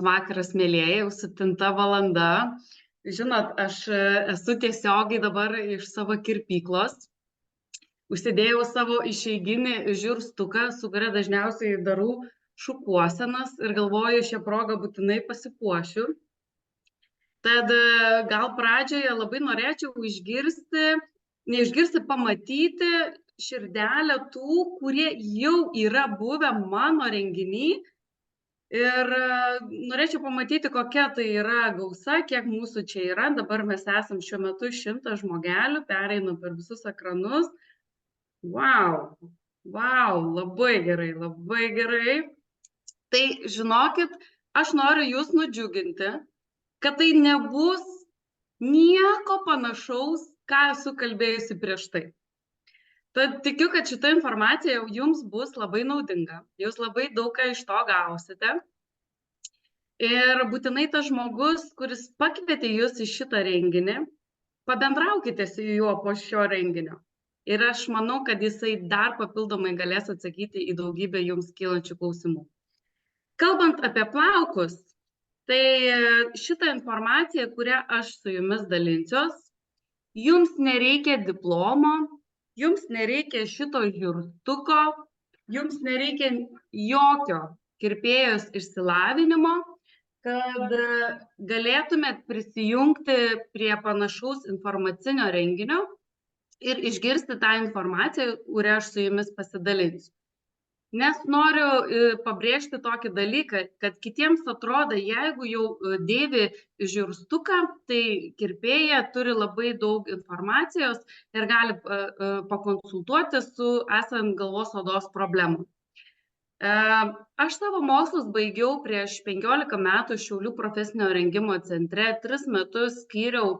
Vakaras, mėlyje, jau 7 valanda. Žinot, aš esu tiesiogiai dabar iš savo kirpyklos. Užsidėjau savo išeiginį žiurstuką, su kuria dažniausiai darau šukuosenas ir galvoju, šią progą būtinai pasipuošiu. Tad gal pradžioje labai norėčiau neišgirsti, pamatyti širdelę tų, kurie jau yra buvę mano renginy. Ir norėčiau pamatyti, kokia tai yra gausa, kiek mūsų čia yra. Dabar mes esam šiuo metu 100 žmogelių, pereinu per visus ekranus. Wow, labai gerai, labai gerai. Tai žinokit, aš noriu jūs nudžiuginti, kad tai nebus nieko panašaus, ką esu kalbėjusi prieš tai. Tad tikiu, kad šita informacija jums bus labai naudinga. Jūs labai daug ką iš to gausite. Ir būtinai tas žmogus, kuris pakvietė jūs į šitą renginį, pabendraukite su juo po šio renginio. Ir aš manau, kad jisai dar papildomai galės atsakyti į daugybę jums kylančių klausimų. Kalbant apie plaukus, tai šitą informaciją, kurią aš su jumis dalinsiuos, jums nereikia diplomo, jums nereikia šito žiurstuko, jums nereikia jokio kirpėjos išsilavinimo, kad galėtumėt prisijungti prie panašaus informacinio renginio ir išgirsti tą informaciją, kurią aš su jumis pasidalinsiu. Nes noriu pabrėžti tokį dalyką, kad kitiems atrodo, jeigu jau dėvi žiurstuką, tai kirpėja turi labai daug informacijos ir gali pakonsultuoti su esant galvos odos problemų. Aš savo mokslus baigiau prieš 15 metų Šiaulių profesinio rengimo centre, 3 metus skyriau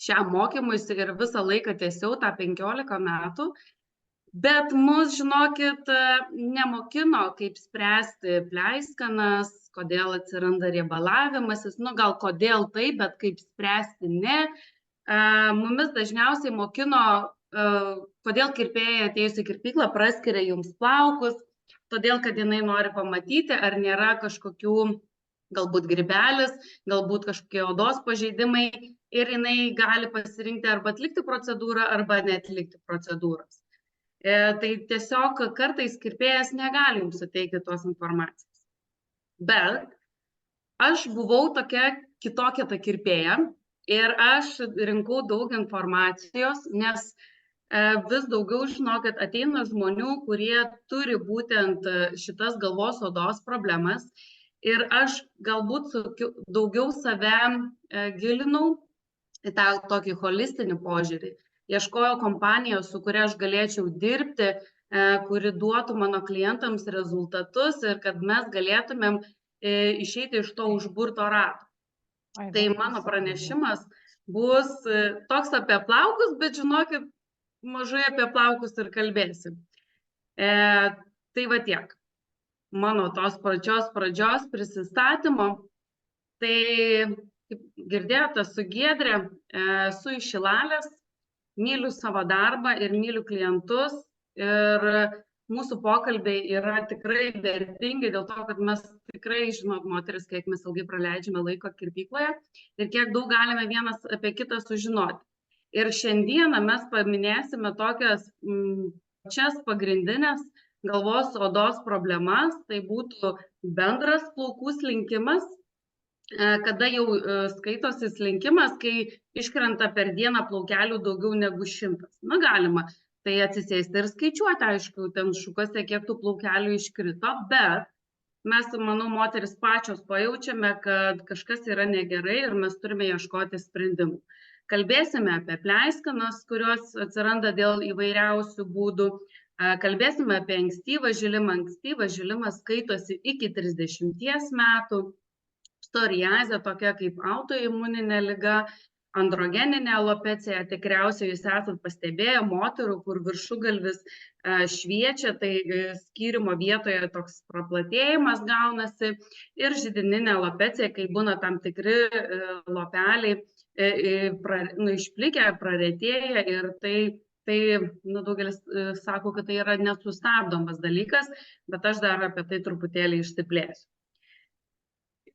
šiam mokymuisi ir visą laiką tęsiau tą 15 metų. Bet mus, žinokit, nemokino, kaip spręsti pleiskanas, kodėl atsiranda riebalavimasis, gal kodėl taip, bet kaip spręsti ne. Mumis dažniausiai mokino, kodėl kirpėja atėjus į kirpyklą praskiria jums plaukus, todėl, kad jinai nori pamatyti, ar nėra kažkokių, galbūt grybelis, galbūt kažkokie odos pažeidimai ir jinai gali pasirinkti arba atlikti procedūrą, arba neatlikti procedūros. Tai tiesiog kartais kirpėjas negali jums suteikti tos informacijos. Bet aš buvau kitokia ta kirpėja ir aš rinkau daug informacijos, nes vis daugiau, žinokit, ateina žmonių, kurie turi būtent šitas galvos odos problemas ir aš galbūt daugiau save gilinau į tą tokį holistinį požiūrį. Ieškojau kompanijos, su kuria aš galėčiau dirbti, kuri duotų mano klientams rezultatus ir kad mes galėtumėm išeiti iš to užburto rato. Tai mano pranešimas bus toks apie plaukus, bet žinokit, mažai apie plaukus ir kalbėsim. Tai va tiek. Mano tos pradžios prisistatymo. Tai, kaip girdėjote, su Giedre, esu iš Šilalės. Myliu savo darbą ir myliu klientus ir mūsų pokalbiai yra tikrai vertingi dėl to, kad mes tikrai žinot, moteris, kiek mes ilgai praleidžiame laiko kirpykloje ir kiek daug galime vienas apie kitą sužinoti. Ir šiandieną mes paminėsime tokias pačias pagrindinės galvos odos problemas, tai būtų bendras plaukų slinkimas, kada jau skaitosi slinkimas, kai iškrenta per dieną plaukelių daugiau negu 100. Galima tai atsisėsti ir skaičiuoti, aišku, ten šukose, kiek tų plaukelių iškrito, bet mes, manau, moteris pačios pajaučiame, kad kažkas yra negerai ir mes turime ieškoti sprendimų. Kalbėsime apie pleiskanas, kurios atsiranda dėl įvairiausių būdų. Kalbėsime apie ankstyvą žilimą. Ankstyvas žilimas skaitosi iki 30 metų. Psoriazė, tokia kaip autoimuninė liga, androgeninė alopecija, tikriausiai jūs esat pastebėję moterų, kur viršugalvis šviečia, tai skyrimo vietoje toks praplatėjimas gaunasi, ir židininė alopecija, kai būna tam tikri lopeliai išplikę, praretėję, ir tai daugelis sako, kad tai yra nesustabdomas dalykas, bet aš dar apie tai truputėlį išsiplėsiu.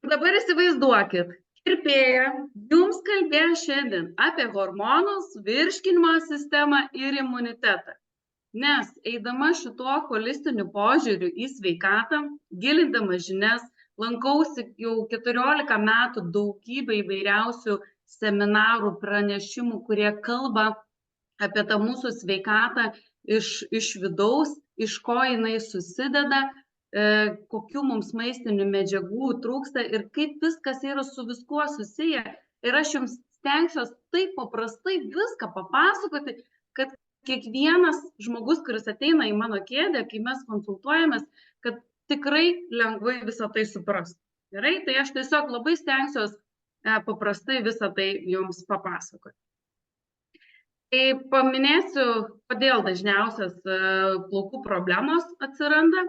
Dabar įsivaizduokit, kirpėja jums kalbėjo šiandien apie hormonus, virškinimo sistemą ir imunitetą. Nes eidama šituo holistiniu požiūriu į sveikatą, gilindama žinias, lankausi jau 14 metų daugybę įvairiausių seminarų, pranešimų, kurie kalba apie tą mūsų sveikatą iš vidaus, iš ko jinai susideda, kokių mums maistinių medžiagų trūksta ir kaip viskas yra su viskuo susiję. Ir aš jums stengsiuos taip paprastai viską papasakoti, kad kiekvienas žmogus, kuris ateina į mano kėdę, kai mes konsultuojamės, kad tikrai lengvai visą tai suprastų. Gerai, tai aš tiesiog labai stengsiuos paprastai visą tai jums papasakoti. Tai paminėsiu, kodėl dažniausias plaukų problemos atsiranda.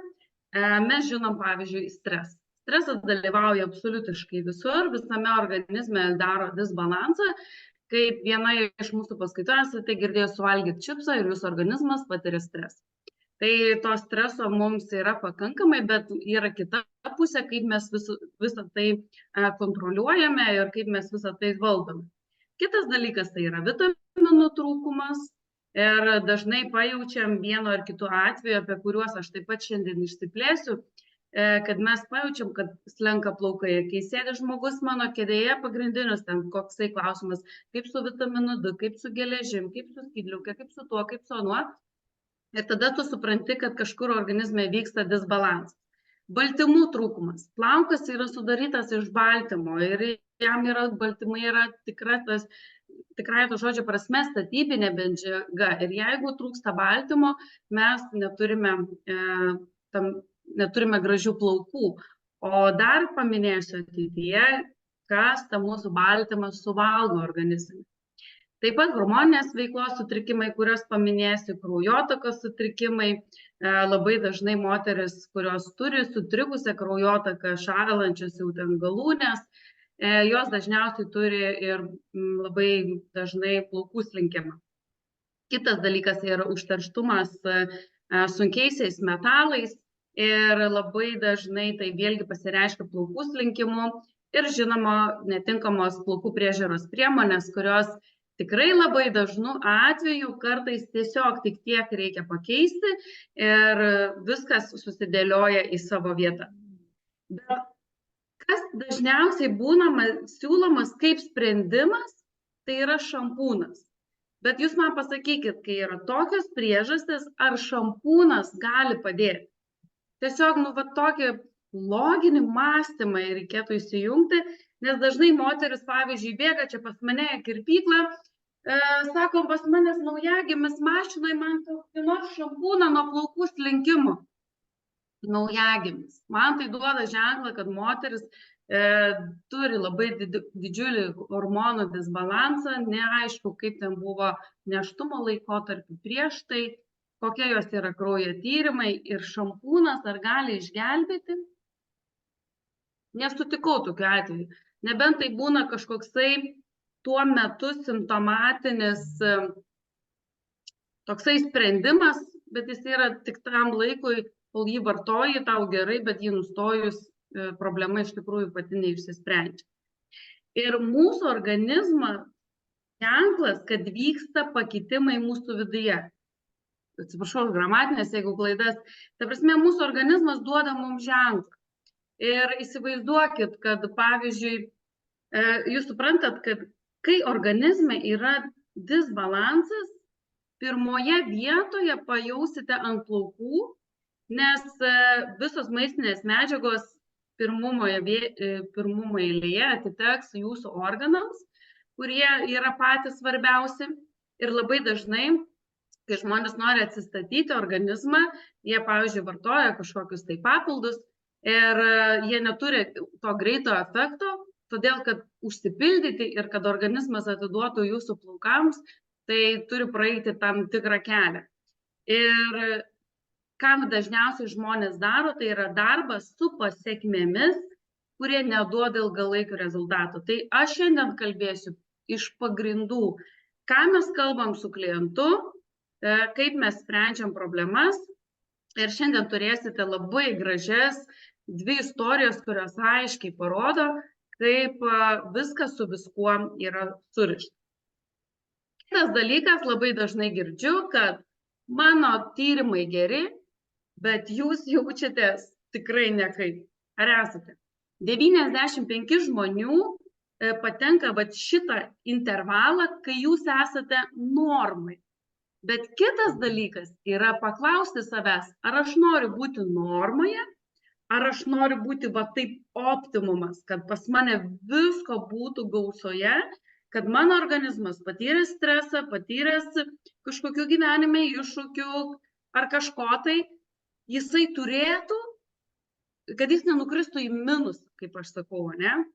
Mes žinom, pavyzdžiui, stresą. Stresas dalyvauja absoliutiškai visur, visame organizme daro disbalansą. Kaip viena iš mūsų paskaitų esate girdėję suvalgyti čipsą ir jūsų organizmas patiria stresą. Tai to streso mums yra pakankamai, bet yra kita pusė, kaip mes visą tai kontroliuojame ir kaip mes visą tai valdome. Kitas dalykas tai yra vitaminų trūkumas ir dažnai pajaučiam vienu ar kitu atveju, apie kuriuos aš taip pat šiandien išsiplėsiu, kad mes pajaučiam, kad slenka plaukai. Kai sėdi žmogus mano kėdėje, pagrindinius ten koksai klausimas, kaip su vitaminu D, kaip su geležim, kaip su skydliauke, kaip su tuo, kaip su anuo. Ir tada tu supranti, kad kažkur organizme vyksta disbalansas. Baltymų trūkumas. Plaukas yra sudarytas iš baltymo ir jam baltymai yra tikrai to žodžio prasme statybinė medžiaga. Ir jeigu trūksta baltymo, mes neturime gražių plaukų. O dar paminėsiu ateityje, kas tą mūsų baltymą suvalgo organizme. Taip pat hormoninės veiklos sutrikimai, kuriuos paminėsiu, kraujotakos sutrikimai. Labai dažnai moteris, kurios turi sutrikusią kraujotaką, šąlančias jau ten galūnės, jos dažniausiai turi ir labai dažnai plaukų slinkimą. Kitas dalykas yra užterštumas sunkiaisiais metalais ir labai dažnai tai vėlgi pasireiškia plaukų slinkimu ir žinoma netinkamos plaukų priežiūros priemonės, kurios tikrai labai dažnu atveju kartais tiesiog tik tiek reikia pakeisti ir viskas susidėlioja į savo vietą. Bet kas dažniausiai būna siūlomas kaip sprendimas, tai yra šampūnas. Bet jūs man pasakykit, kai yra tokios priežastys, ar šampūnas gali padėti? Tiesiog, tokį loginį mąstymą reikėtų įsijungti, nes dažnai moteris, pavyzdžiui, bėga čia pas mane į kirpyklą, sakom, pas manęs naujagimis mašinai, man kokį nors šampūną nuo plaukų slinkimo. Naujagimis. Man tai duoda ženklą, kad moteris turi labai didžiulį hormonų disbalansą, neaišku, kaip ten buvo nėštumo laikotarpiu prieš tai, kokie jos yra kraujo tyrimai ir šampūnas ar gali išgelbėti. Nesutikau tokiu atveju. Nebent tai būna kažkoksai tuo metu simptomatinis toksai sprendimas, bet jis yra tik tam laikui, kol jį vartoji, tau gerai, bet jį nustojus problema iš tikrųjų pati neišsisprendžia. Ir mūsų organizmo ženklas, kad vyksta pakitimai mūsų viduje. Atsiprašau, gramatinės, jeigu klaidas. Ta prasme, mūsų organizmas duoda mums ženklą. Ir įsivaizduokit, kad pavyzdžiui, jūs suprantat, kad kai organizme yra disbalansas, pirmoje vietoje pajausite ant plaukų, nes visos maistinės medžiagos pirmumo eilėje atiteks jūsų organams, kurie yra patys svarbiausi. Ir labai dažnai, kai žmonės nori atsistatyti organizmą, jie, pavyzdžiui, vartoja kažkokius tai papildus ir jie neturi to greito efekto, todėl kad užsipildyti ir kad organizmas atiduotų jūsų plaukams, tai turi praeiti tam tikrą kelią. Ir kam dažniausiai žmonės daro, tai yra darbas su pasekmėmis, kurie neduoda ilgalaikių rezultatų. Tai aš šiandien kalbėsiu iš pagrindų, ką mes kalbam su klientu, kaip mes sprendžiam problemas. Ir šiandien turėsite labai gražias dvi istorijos, kurios aiškiai parodo, kaip viskas su viskuo yra surišta. Kitas dalykas, labai dažnai girdžiu, kad mano tyrimai geri, bet jūs jaučiatės tikrai nekaip. Ar esate? 95 žmonių patenka vat šitą intervalą, kai jūs esate normai. Bet kitas dalykas yra paklausti savęs, ar aš noriu būti normoje, ar aš noriu būti va taip optimumas, kad pas mane visko būtų gausoje, kad mano organizmas patyręs stresą, patyręs kažkokių gyvenime iššūkių ar kažko tai, jisai turėtų, kad jis nenukristų į minusą, kaip aš sakau, ne?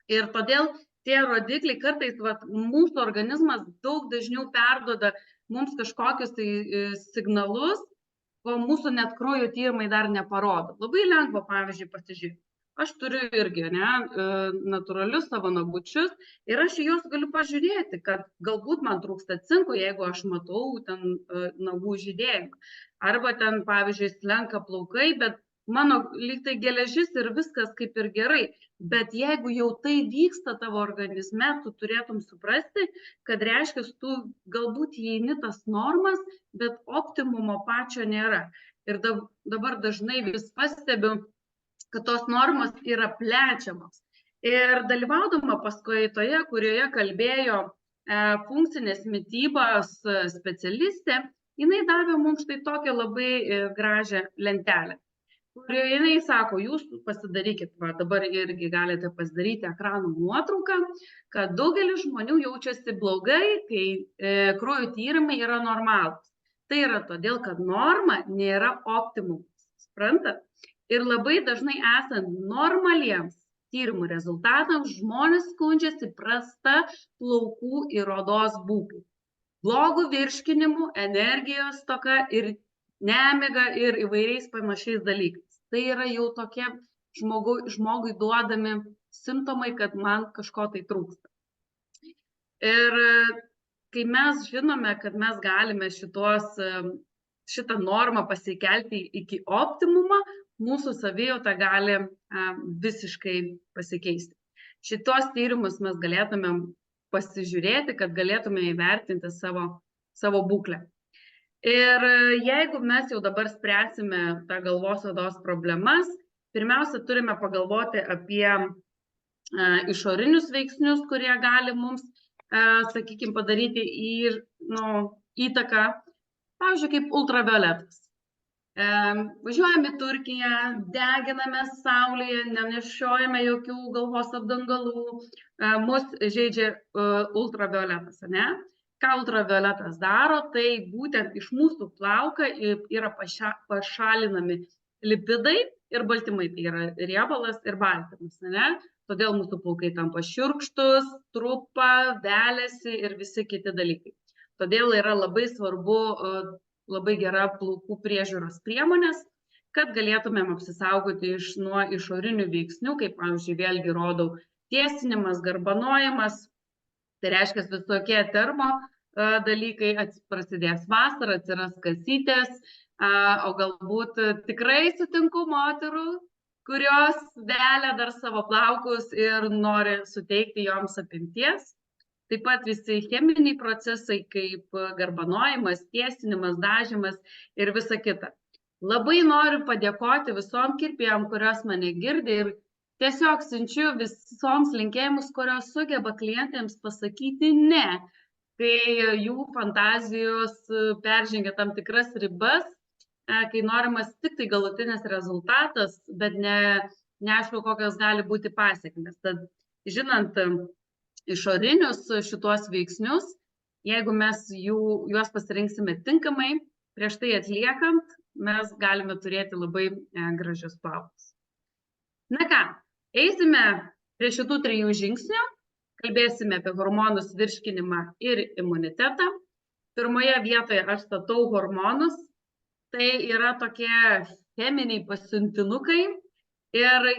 Ir todėl tie rodikliai kartais mūsų organizmas daug dažniau perduoda mums kažkokius tai signalus, ko mūsų net kraujo tyrimai dar neparodo. Labai lengva, pavyzdžiui, pasižiūrėti. Aš turiu irgi natūralius savo nagučius ir aš į juos galiu pažiūrėti, kad galbūt man trūksta cinko, jeigu aš matau ten nagų žydėjimą. Arba ten, pavyzdžiui, slenka plaukai, bet mano lyg tai geležis ir viskas kaip ir gerai. Bet jeigu jau tai vyksta tavo organizme, tu turėtum suprasti, kad reiškia, tu galbūt įeini tas normas, bet optimumo pačio nėra. Ir dabar dažnai vis pastebiu, kad tos normos yra plečiamos. Ir dalyvaudama paskaitoje, kurioje kalbėjo funkcinės mitybos specialistė, jinai davė mums štai tokią labai gražią lentelę, kurioje jinai sako, jūs pasidarykit, dabar irgi galite pasidaryti ekrano nuotrauką, kad daugelis žmonių jaučiasi blogai, kai kraujo tyrimai yra normalūs. Tai yra todėl, kad norma nėra optimumas, suprantat? Ir labai dažnai esant normaliems tyrimų rezultatams, žmonės skundžiasi prasta plaukų ir odos būklė, blogų virškinimų, energijos stoka ir nemiga ir įvairiais panašiais dalykais. Tai yra jau tokie žmogui duodami simptomai, kad man kažko tai trūksta. Ir kai mes žinome, kad mes galime šitą normą pasikelti iki optimumą, mūsų savijauta gali visiškai pasikeisti. Šitos tyrimus mes galėtumėm pasižiūrėti, kad galėtume įvertinti savo būklę. Ir jeigu mes jau dabar spręsime tą galvos odos problemas, pirmiausia, turime pagalvoti apie išorinius veiksnius, kurie gali mums, sakykime, padaryti įtaką, pavyzdžiui, kaip ultravioletas. Važiuojame į Turkiją, deginame saulėje, nenešiojame jokių galvos apdangalų, mus žeidžia ultravioletas, ne? Ką ultravioletas daro, tai būtent iš mūsų plauką yra pašalinami lipidai ir baltymai, tai yra riebalas ir baltymas, ne? Todėl mūsų plaukai tampa šiurkštus, trupa, veliasi ir visi kiti dalykai. Todėl yra labai svarbu labai gera plaukų priežiūros priemonės, kad galėtumėm apsisaugoti nuo išorinių veiksnių, kaip, pavyzdžiui, vėlgi rodau, tiesinimas, garbanojimas, tai reiškia visokie termo dalykai, prasidės vasara, atsiras kasytės, o galbūt tikrai sutinku moterų, kurios velia dar savo plaukus ir nori suteikti joms apimties. Taip pat visi cheminiai procesai, kaip garbanojimas, tiesinimas, dažymas ir visa kita. Labai noriu padėkoti visom kirpėjom, kurios mane girdi ir tiesiog siunčiu visoms linkėjimus, kurios sugeba klientėms pasakyti ne, kai jų fantazijos peržengia tam tikras ribas, kai norimas tik tai galutinis rezultatas, bet neaišku, kokios gali būti pasekmės. Tad žinant išorinius šitos veiksnius, jeigu mes juos pasirinksime tinkamai, prieš tai atliekant, mes galime turėti labai gražius plaukus. Na ką, eisime prie šitų 3 žingsnių, kalbėsime apie hormonus, virškinimą ir imunitetą. Pirmoje vietoje aš statau hormonus, tai yra tokie cheminiai pasiuntinukai ir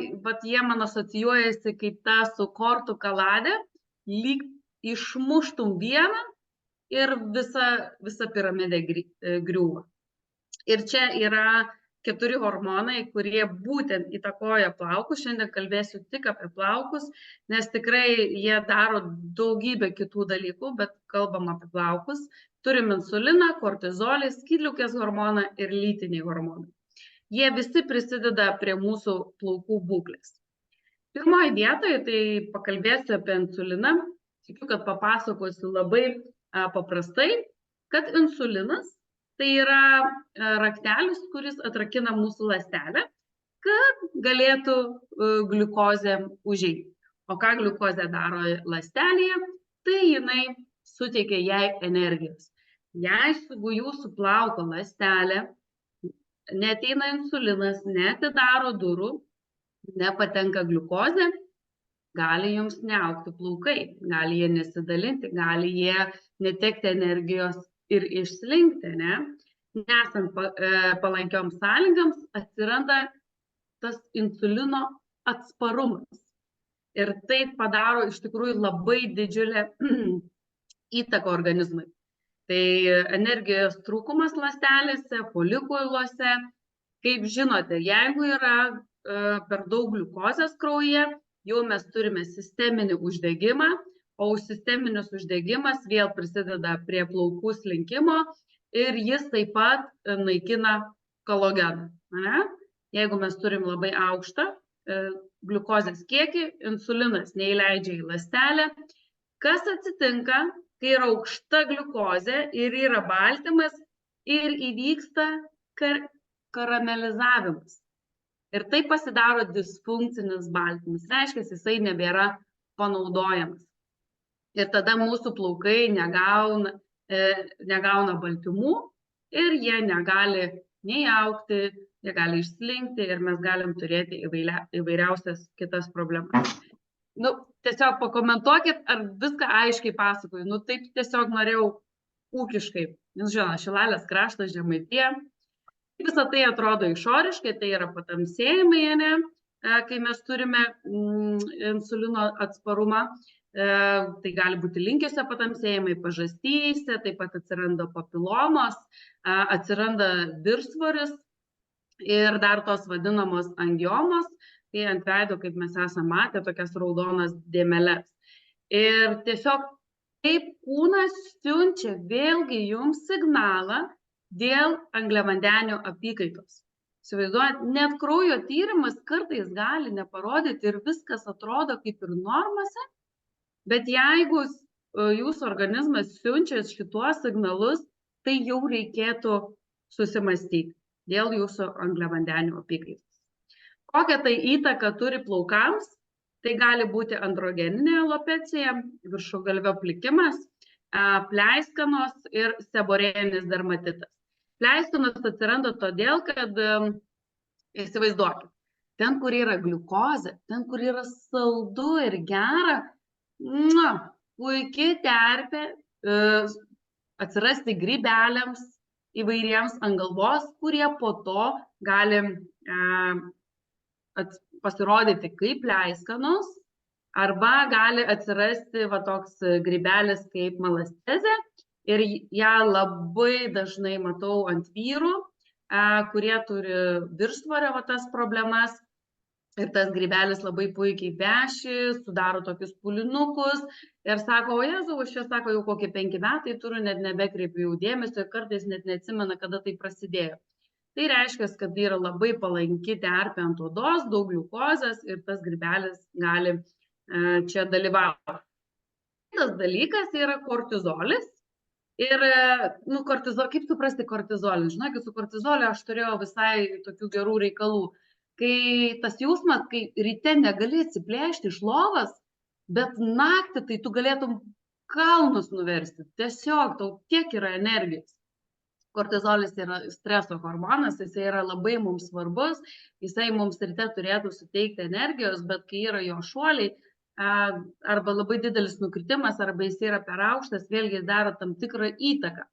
jie man asocijuojasi kaip ta su kortų kaladė, lyg išmuštum vieną ir visa piramidė griūva. Ir čia yra 4 hormonai, kurie būtent įtakoja plaukus. Šiandien kalbėsiu tik apie plaukus, nes tikrai jie daro daugybę kitų dalykų, bet kalbam apie plaukus. Turim insuliną, kortizolį, skydliaukės hormoną ir lytiniai hormonai. Jie visi prisideda prie mūsų plaukų būklės. Pirmoje vietoje tai pakalbėsiu apie insuliną. Tikiu, kad papasakosiu labai paprastai, kad insulinas tai yra raktelis, kuris atrakina mūsų ląstelę, kad galėtų gliukozė užeiti. O ką gliukozė daro ląstelėje, tai jinai suteikia jai energijos. Jeigu jūsų plauko ląstelė neateina insulinas, neatidaro durų, nepatenka gliukozė, gali jums neaugti plaukai, gali jie nesidalinti, gali jie netekti energijos ir išslinkti, ne? Nesant palankioms sąlygams atsiranda tas insulino atsparumas. Ir tai padaro iš tikrųjų labai didžiulę įtaką organizmui. Tai energijos trūkumas ląstelėse, folikuluose. Kaip žinote, jeigu yra per daug gliukozės kraujyje, jau mes turime sisteminį uždegimą, o sisteminis uždegimas vėl prisideda prie plaukų slinkimo ir jis taip pat naikina kolageną. Jeigu mes turim labai aukštą gliukozės kiekį, insulinas neįleidžia į ląstelę. Kas atsitinka, kai yra aukšta gliukozė ir yra baltymas ir įvyksta karamelizavimas. Ir tai pasidaro disfunkcinis baltymas. Reiškia, jisai nebėra panaudojamas. Ir tada mūsų plaukai negauna baltymų ir jie negali nei augti, jie gali išslinkti ir mes galim turėti įvairiausias kitas problemas. Tiesiog pakomentuokit, ar viską aiškiai pasakoju. Taip tiesiog norėjau ūkiškai. Jūs žinote, Šilalės kraštas, Žemaitija. Visą tai atrodo išoriškai, tai yra patamsėjimai, kai mes turime insulino atsparumą. Tai gali būti linkiuose patamsėjimai pažastyse, taip pat atsiranda papilomos, atsiranda viršsvoris ir dar tos vadinamos angiomos, kai ant veido, kaip mes esame matę, tokias raudonas dėmeles. Ir tiesiog taip kūnas siunčia vėlgi jums signalą dėl angliavandenių apykaitos. Įsivaizduojat, net kraujo tyrimas kartais gali neparodyti ir viskas atrodo kaip ir normose, bet jeigu jūsų organizmas siunčia šituos signalus, tai jau reikėtų susimastyti dėl jūsų angliavandenių apykaitos. Kokią tai įtaką turi plaukams? Tai gali būti androgeninė alopecija, viršugalvio plikimas, pleiskanos ir seborėjinis dermatitas. Pleiskanos atsiranda todėl, kad, įsivaizduokit, ten, kur yra gliukozė, ten, kur yra saldu ir gera, puikiai terpė atsirasti grybeliams įvairiems ant galvos, kurie po to gali pasirodyti kaip pleiskanos, arba gali atsirasti toks grybelis kaip malastezė. Ir ją labai dažnai matau ant vyrų, kurie turi viršsvorio tas problemas. Ir tas grybelis labai puikiai veši, sudaro tokius pūlinukus ir sako, o Jėzau, aš čia sako, jau kokie 5 metai turiu, net nebekreipiu jau dėmesio ir kartais net neatsimena, kada tai prasidėjo. Tai reiškia, kad yra labai palanki terpė ant odos, daug gliukozės ir tas grybelis gali čia dalyvauti. Kitas dalykas yra kortizolis. Ir, kaip suprasti kortizolį? Žinokit, su kortizoliu aš turėjau visai tokių gerų reikalų. Kai tas jausmas, kai ryte negali atsiplėšti iš lovas, bet naktį tai tu galėtum kalnus nuversti. Tiesiog tau tiek yra energijos. Kortizolis yra streso hormonas, jisai yra labai mums svarbus, jisai mums ryte turėtų suteikti energijos, bet kai yra jo šuoliai, arba labai didelis nukritimas, arba jis yra per aukštas, vėlgi daro tam tikrą įtaką.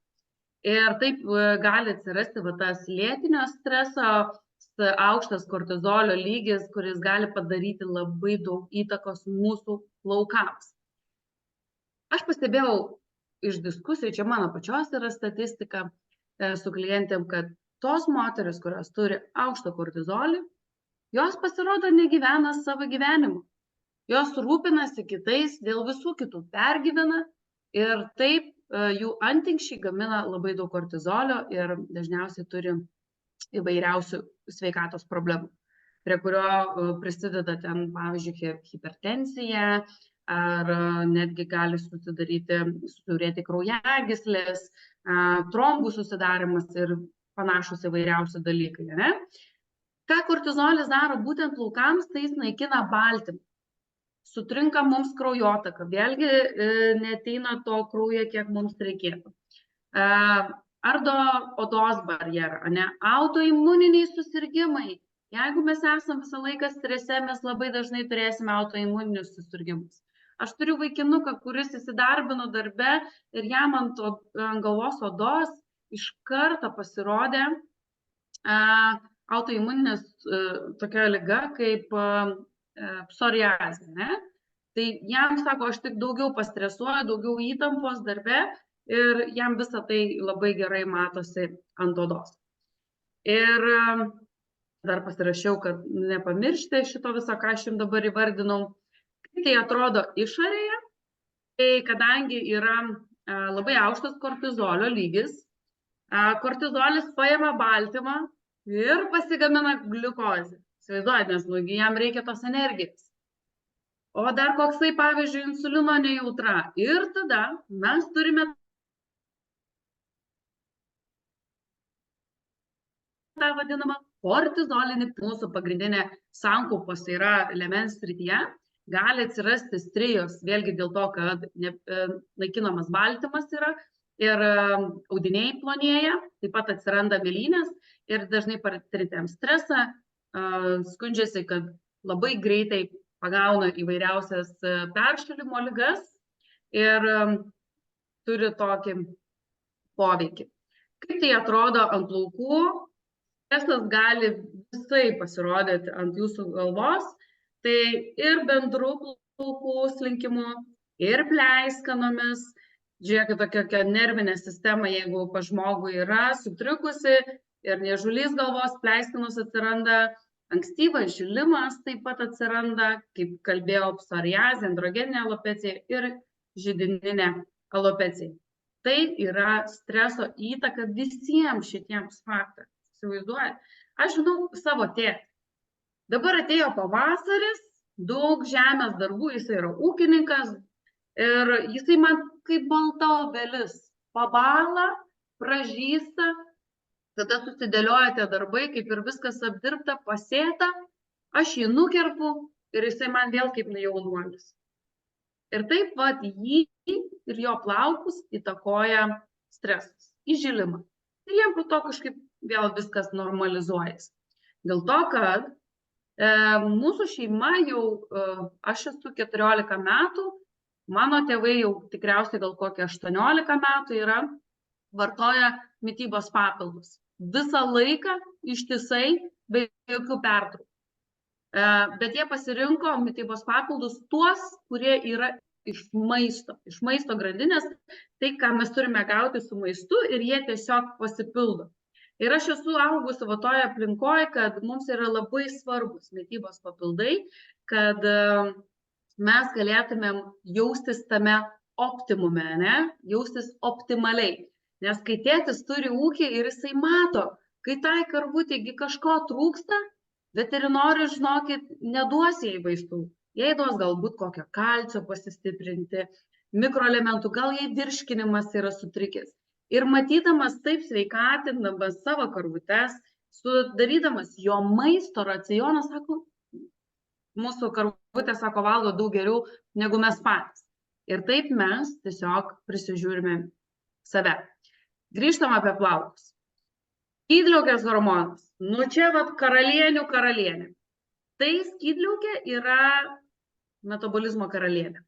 Ir taip gali atsirasti tas lėtinio streso, aukštas kortizolio lygis, kuris gali padaryti labai daug įtakos mūsų plaukams. Aš pastebėjau iš diskusijų, čia mano pačios yra statistika su klientėm, kad tos moteris, kurios turi aukštą kortizolį, jos pasirodo negyvena savo gyvenimu. Jos rūpinasi kitais, dėl visų kitų pergyvena ir taip jų antinksčiai gamina labai daug kortizolio ir dažniausiai turi įvairiausių sveikatos problemų, prie kurio prisideda ten, pavyzdžiui, hipertensija, ar netgi gali susidaryti kraujagyslės, trombų susidarimas ir panašus įvairiausi dalykai. Ne? Ką kortizolis daro būtent plaukams, tai jis naikina baltymą. Sutrinka mums kraujotaka, vėlgi neateina to kraujo, kiek mums reikėtų. Ardo odos barjerą, ne? Autoimuniniai susirgimai. Jeigu mes esame visą laiką strese, mes labai dažnai turėsime autoimuninius susirgimus. Aš turiu vaikinuką, kuris įsidarbino darbe ir jam ant galvos odos iš karto pasirodė autoimuninės tokia liga kaip psoriazė, ne? Tai jam sako, aš tik daugiau pastresuoju, daugiau įtampos darbe ir jam visą tai labai gerai matosi ant odos. Ir dar pasirašiau, kad nepamiršti šito viso, ką aš jums dabar įvardinau. Kaip tai atrodo išorėje, tai kadangi yra labai aukštas kortizolio lygis, kortizolis paima baltymą ir pasigamina gliukozę. Įsivaizduojate, nes jam reikia tos energijos. O dar koksai, pavyzdžiui, insulino nejautra. Ir tada mes turime tą vadinamą kortizolinį, mūsų pagrindinė sankaupos yra liemens srityje, gali atsirasti strijos, vėlgi dėl to, kad naikinamas baltymas yra ir audiniai plonėja, taip pat atsiranda mėlynės ir dažnai patiriantiems stresą skundžiasi, kad labai greitai pagauna įvairiausias peršalimo ligas ir turi tokį poveikį. Kaip tai atrodo ant plaukų? Stresas gali visai pasirodyti ant jūsų galvos, tai ir bendrų plaukų slinkimu, ir pleiskanomis. Žiūrėkit, tokia nervinė sistema, jeigu pas žmogų yra sutrikusi ir niežulys galvos, pleiskanos atsiranda, ankstyvas žilimas taip pat atsiranda, kaip kalbėjau, psoriazė, androgeninė alopecija ir židininė alopecija. Tai yra streso įtaka visiems šitiems faktoriams. Įsivaizduojate? Aš žinau savo tėtį. Dabar atėjo pavasaris, daug žemės darbų, jis yra ūkininkas ir jisai man kaip balta obelis pabąla, pražysta, tada susidėlioja tie darbai, kaip ir viskas apdirbta, pasėta, aš jį nukerpu ir jisai man vėl kaip jaunuolis. Ir taip pat jį ir jo plaukus įtakoja stresas, įžilimą. Ir jiem po to kažkaip vėl viskas normalizuojasi. Dėl to, kad mūsų šeima jau, aš esu 14 metų, mano tėvai jau tikriausiai gal kokie 18 metų yra, vartoja mitybos papildus. Visą laiką ištisai, be jokių pertraukų. Bet jie pasirinko mitybos papildus tuos, kurie yra iš maisto grandinės, tai, ką mes turime gauti su maistu ir jie tiesiog pasipildo. Ir aš esu augusi toje aplinkoje, kad mums yra labai svarbus mitybos papildai, kad mes galėtumėm jaustis tame optimume, ne? Jaustis optimaliai. Nes kai tėtis turi ūkį ir jisai mato, kai tai karvutėgi kažko trūksta, veterinorius, žinokit, neduos jai vaistų. Jai duos galbūt kokio kalcio pasistiprinti, mikroelementų, gal jai virškinimas yra sutrikęs. Ir matydamas taip sveikatindamas savo karvutes, sudarydamas jo maisto racioną, sako, mūsų karvutė, sako, valgo daug geriau negu mes patys. Ir taip mes tiesiog prisižiūrime save. Grįžtam apie plaukus. Skydliaukės hormonas. Nu čia vat karalienių karalienė. Tai skydliaukė yra metabolizmo karalienė.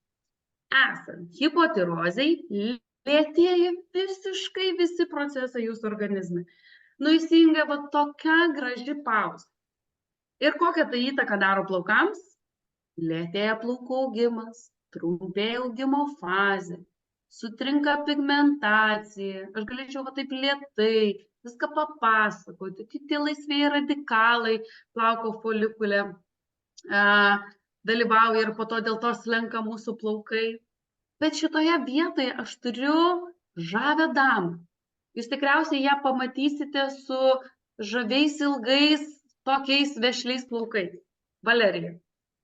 Esant hipotirozei, lėtėja visiškai visi procesai jūsų organizme. Nu įsijungia va tokia graži pauzė. Ir kokią tai įtaką daro plaukams? Lėtėja plaukų augimas, trumpėja augimo fazė, sutrinka pigmentacija. Aš galėčiau va taip lėtai viską papasakoti, tie laisvieji radikalai plauko folikule dalyvauja ir po to dėl to slenka mūsų plaukai. Bet šitoje vietoje aš turiu žavią damą. Jūs tikriausiai ją pamatysite su žaviais ilgais tokiais vešliais plaukais. Valerija,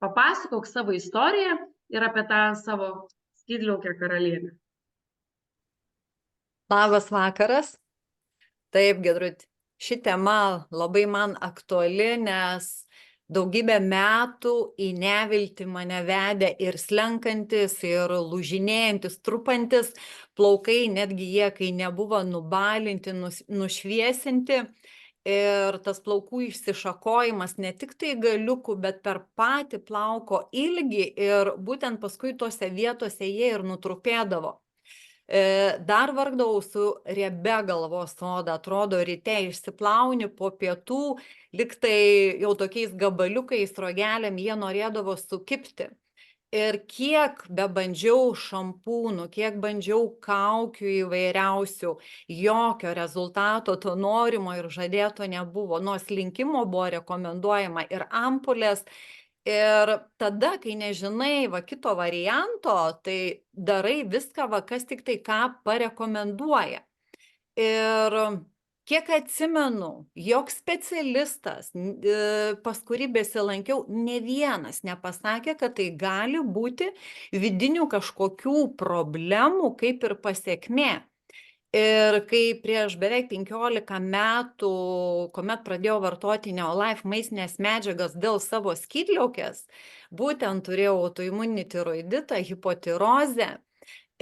papasakok savo istoriją ir apie tą savo skydliaukę karalienę. Labas vakaras. Taip, Giedrut, ši tema labai man aktuali, nes daugybę metų į neviltį mane vedė ir slenkantis, ir lūžinėjantis, trupantis plaukai, netgi jie, kai nebuvo nubalinti, nušviesinti. Ir tas plaukų išsišakojimas ne tik tai galiukų, bet per patį plauko ilgį ir būtent paskui tose vietose jie ir nutrupėdavo. Dar vargdavau su riebia galvos oda, atrodo, ryte išsiplauni po pietų, liktai jau tokiais gabaliukais rogelėm jie norėdavo sukipti. Ir kiek bebandžiau šampūnų, kiek bandžiau kaukių įvairiausių, jokio rezultato to norimo ir žadėto nebuvo. Nuo slinkimo buvo rekomenduojama ir ampulės. Ir tada, kai nežinai kito varianto, tai darai viską, kas tik tai ką parekomenduoja. Ir kiek atsimenu, joks specialistas, pas kurį besilankiau, ne vienas nepasakė, kad tai gali būti vidinių kažkokių problemų, kaip ir pasekmė. Ir kai prieš beveik 15 metų, kuomet pradėjau vartoti Neolife maistines medžiagas dėl savo skydliaukės, būtent turėjau autoimuninį tiroiditą, hipotirozę.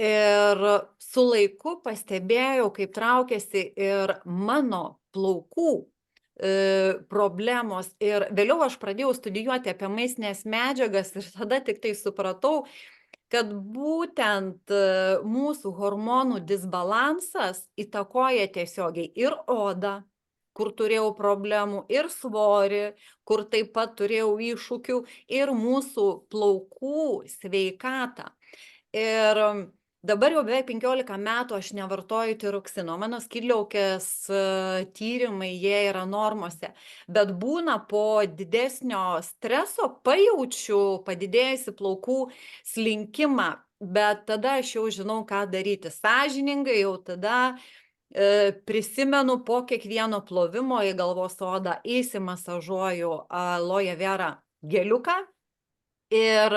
Ir su laiku pastebėjau, kaip traukėsi ir mano plaukų problemos. Ir vėliau aš pradėjau studijuoti apie maistinės medžiagas ir tada tik tai supratau, kad būtent mūsų hormonų disbalansas įtakoja tiesiogiai ir odą, kur turėjau problemų, ir svorį, kur taip pat turėjau iššūkių, ir mūsų plaukų sveikatą. Ir dabar jau beveik 15 metų aš nevartoju tiroksino. Mano skydliaukės tyrimai, jie yra normose. Bet būna po didesnio streso pajaučiu padidėjusi plaukų slinkimą. Bet tada aš jau žinau, ką daryti sąžiningai, jau tada prisimenu po kiekvieno plovimo į galvos odą įsimasažuoju aloe vera geliuką. Ir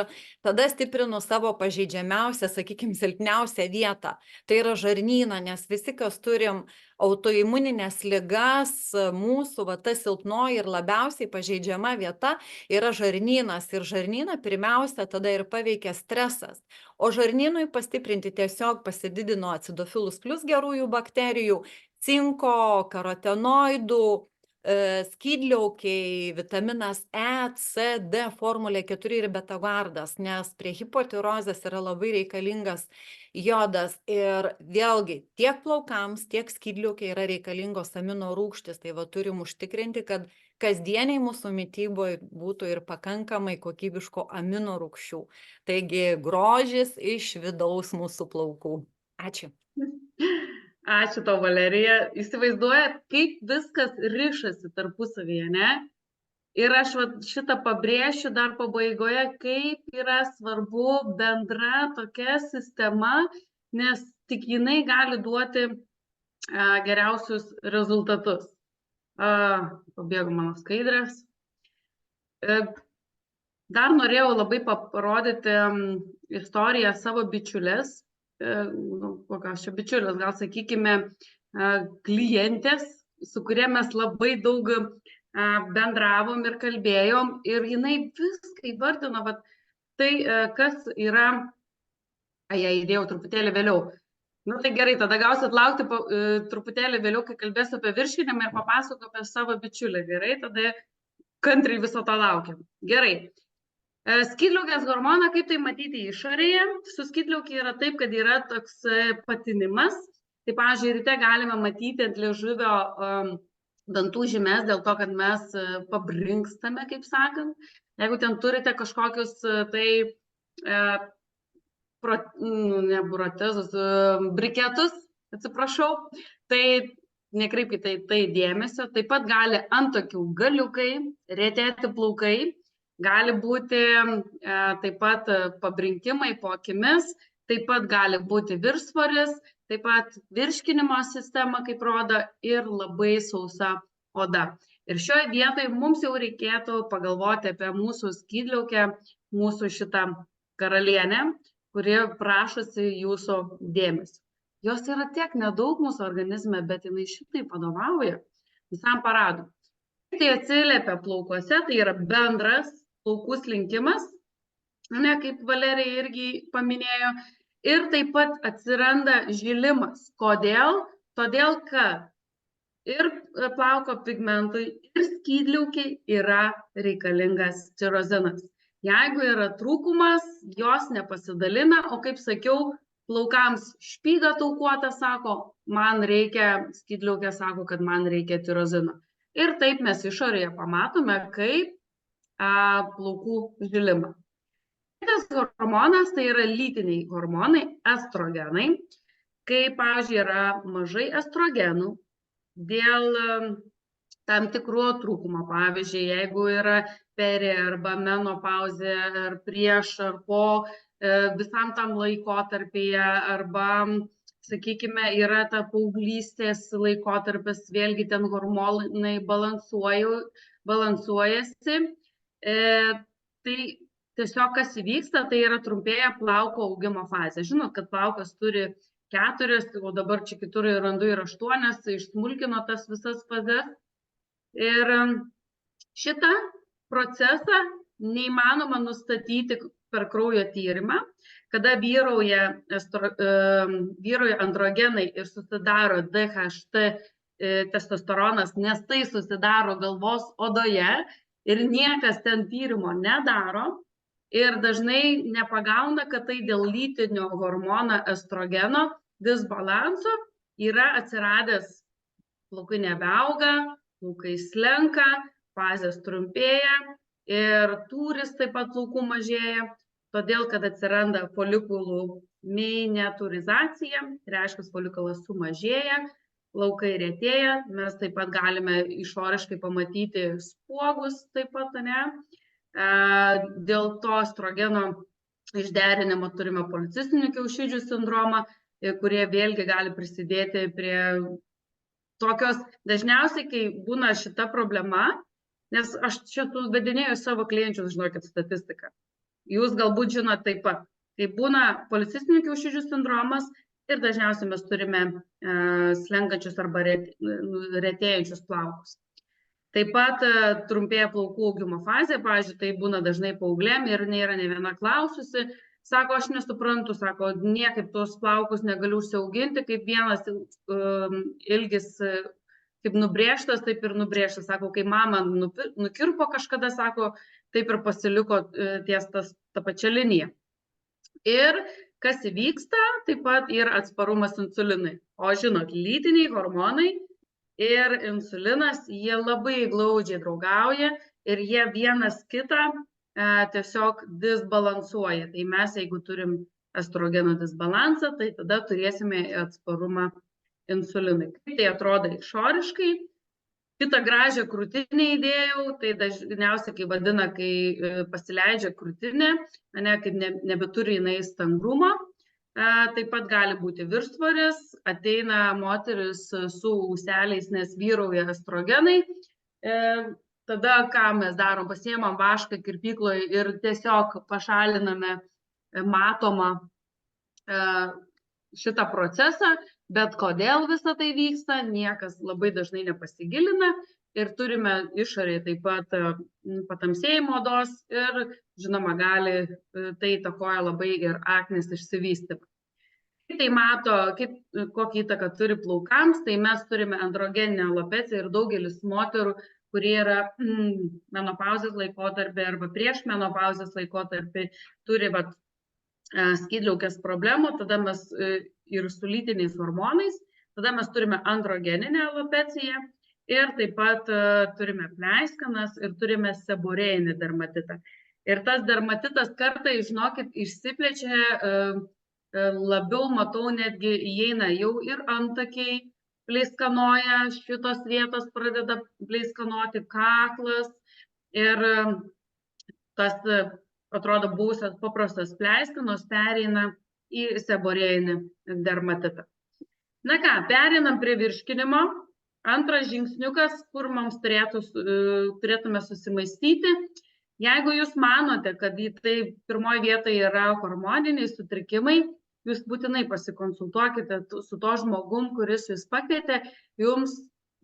tada stiprinu savo pažeidžiamiausią, sakykime, silpniausią vietą. Tai yra žarnyną, nes visi, kas turim autoimuninės ligas, mūsų ta silpnoji ir labiausiai pažeidžiama vieta yra žarnynas. Ir žarnyną pirmiausia tada ir paveikia stresas. O žarnynui pastiprinti tiesiog pasididino acidofilus plus gerųjų bakterijų, cinko, karotenoidų, skydliaukiai, vitaminas E, C, D, formulė 4 ir betagardas, nes prie hipotirozės yra labai reikalingas jodas. Ir vėlgi, tiek plaukams, tiek skydliaukiai yra reikalingos amino rūgštys. Tai turim užtikrinti, kad kasdieniai mūsų mityboje būtų ir pakankamai kokybiško amino rūgščių. Taigi grožis iš vidaus mūsų plaukų. Ačiū. Ačiū tau, Valerija. Įsivaizduojat, kaip viskas rišasi tarpusavyje, ne? Ir aš šitą pabrėšiu dar pabaigoje, kaip yra svarbu bendra tokia sistema, nes tik jinai gali duoti geriausius rezultatus. Pabėgo mano skaidrės. Dar norėjau labai parodyti istoriją savo bičiulės. Kokios čia bičiulės, gal sakykime, klientės, su kuria mes labai daug bendravom ir kalbėjom, ir jinai viską įvardino, tai, kas yra, ją įdėjau truputėlį vėliau. Nu tai gerai, tada gausit laukti truputėlį vėliau, kai kalbėsiu apie virškinimą ir papasakosiu apie savo bičiulę. Gerai, tada kantriai viso to laukiam. Gerai. Skydliaukės hormoną, kaip tai matyti išorėje, su skydliaukė yra taip, kad yra toks patinimas. Tai, pavyzdžiui, ryte galime matyti ant liežuvio dantų žymes dėl to, kad mes pabringstame, kaip sakant. Jeigu ten turite kažkokius ne protezus, briketus, atsiprašau, tai nekreipkite į tai dėmesio. Taip pat gali antakių galiukai, retėti plaukai, gali būti taip pat pabrinkimai po akimis, taip pat gali būti viršsvoris, taip pat virškinimo sistema, kaip rodo, ir labai sausa oda. Ir šioje vietoje mums jau reikėtų pagalvoti apie mūsų skydliaukę, mūsų šitą karalienę, kuri prašosi jūsų dėmesio. Jos yra tiek nedaug mūsų organizme, bet jinai šitai vadovauja visam paradui. Tai atsiliepia plaukuose, tai yra bendras plaukų slinkimas, kaip Valerija irgi paminėjo, ir taip pat atsiranda žilimas. Kodėl? Todėl, kad ir plauko pigmentui, ir skydliaukiai yra reikalingas tirozinas. Jeigu yra trūkumas, jos nepasidalina, o kaip sakiau, plaukams špyga taukuota sako, man reikia, skydliaukė sako, kad man reikia tirozino. Ir taip mes išorėje pamatome, kaip plaukų žilimą. Kitas hormonas tai yra lytiniai hormonai, estrogenai. Kai, pavyzdžiui, yra mažai estrogenų dėl tam tikro trūkumo, pavyzdžiui, jeigu yra peri arba menopauzė, ar prieš, ar po visam tam laikotarpyje, arba, sakykime, yra ta paauglystės laikotarpis, vėlgi ten hormonai balansuojasi. Tai tiesiog kas įvyksta, tai yra trumpėja plauko augimo fazė. Žinot, kad plaukas turi 4, o dabar čia kitur randu ir 8, išsmulkino tas visas fazes. Ir šitą procesą neįmanoma nustatyti per kraujo tyrimą, kada vyrauja androgenai ir susidaro DHT testosteronas, nes tai susidaro galvos odoje ir niekas ten tyrimo nedaro ir dažnai nepagauna, kad tai dėl lytinio hormono estrogeno disbalanso yra atsiradęs plaukai nebeauga, plaukai slenka, fazės trumpėja ir tūris taip pat plaukų mažėja, todėl kad atsiranda folikulų miniatūrizacija, reiškia, folikulas sumažėja, plaukai retėja, mes taip pat galime išoriškai pamatyti spuogus taip pat, ne? Dėl to estrogeno išderinimo turime policistinių kiaušidžių sindromą, kurie vėlgi gali prisidėti prie tokios, dažniausiai, kai būna šita problema, nes aš čia suvedinėju savo klienčius, žinokit, statistiką. Jūs galbūt žinot taip pat, kai būna policistinių kiaušidžių sindromas ir dažniausiai mes turime slenkančius arba retėjančius plaukus. Taip pat trumpėja plaukų augimo fazė, pavyzdžiui, tai būna dažnai paauglėm ir nėra ne viena klaususi, sako, aš nesuprantu, sako, niekaip tuos plaukus negaliu užsiauginti, kaip vienas ilgis kaip nubrėžtas, taip ir nubrėžtas, sako, kai mama nukirpo kažkada, sako, taip ir pasiliko ties ta pačia linija. Ir kas įvyksta, taip pat ir atsparumas insulinui. O žinot, lytiniai hormonai ir insulinas, jie labai glaudžiai draugauja ir jie vienas kitą tiesiog disbalansuoja. Tai mes, jeigu turim estrogeno disbalansą, tai tada turėsime atsparumą insulinui. Kaip tai atrodo išoriškai? Kitą gražią krūtinę įdėjau, tai dažniausiai, kai vadina, kai pasileidžia krūtinė, kai nebeturi jinai stangrumo. Taip pat gali būti viršsvoris, ateina moteris su ūseliais, nes vyrauja estrogenai. Tada ką mes darom, pasiėmam vašką kirpykloje ir tiesiog pašaliname matomą šitą procesą, bet kodėl visą tai vyksta, niekas labai dažnai nepasigilina ir turime išorėje taip pat patamsėjimo odos ir, žinoma, tai įtakoja labai ir aknės išsivystymą. Tai mato, kokį įtaką turi plaukams, tai mes turime androgeninę alopeciją ir daugelis moterų, kurie yra menopauzės laikotarpį arba prieš menopauzės laikotarpį, turi skydliaukės problemų, tada mes ir su lytiniais hormonais, tada mes turime androgeninę alopeciją ir taip pat turime pleiskanas ir turime seborėjinį dermatitą. Ir tas dermatitas kartais, žinokit, išsiplečia, labiau matau, netgi įeina jau ir antakiai, pleiskanoja, šitos vietos pradeda pleiskanoti, kaklas ir tas, atrodo, buvusias paprastas pleiskanos pereina į seborėjinį dermatitą. Na ką, pereinam prie virškinimo. Antras žingsniukas, kur mums turėtume susimaistyti. Jeigu jūs manote, kad tai pirmoje vietoje yra hormoniniai sutrikimai, jūs būtinai pasikonsultuokite su to žmogum, kuris jūs pakvietė. Jums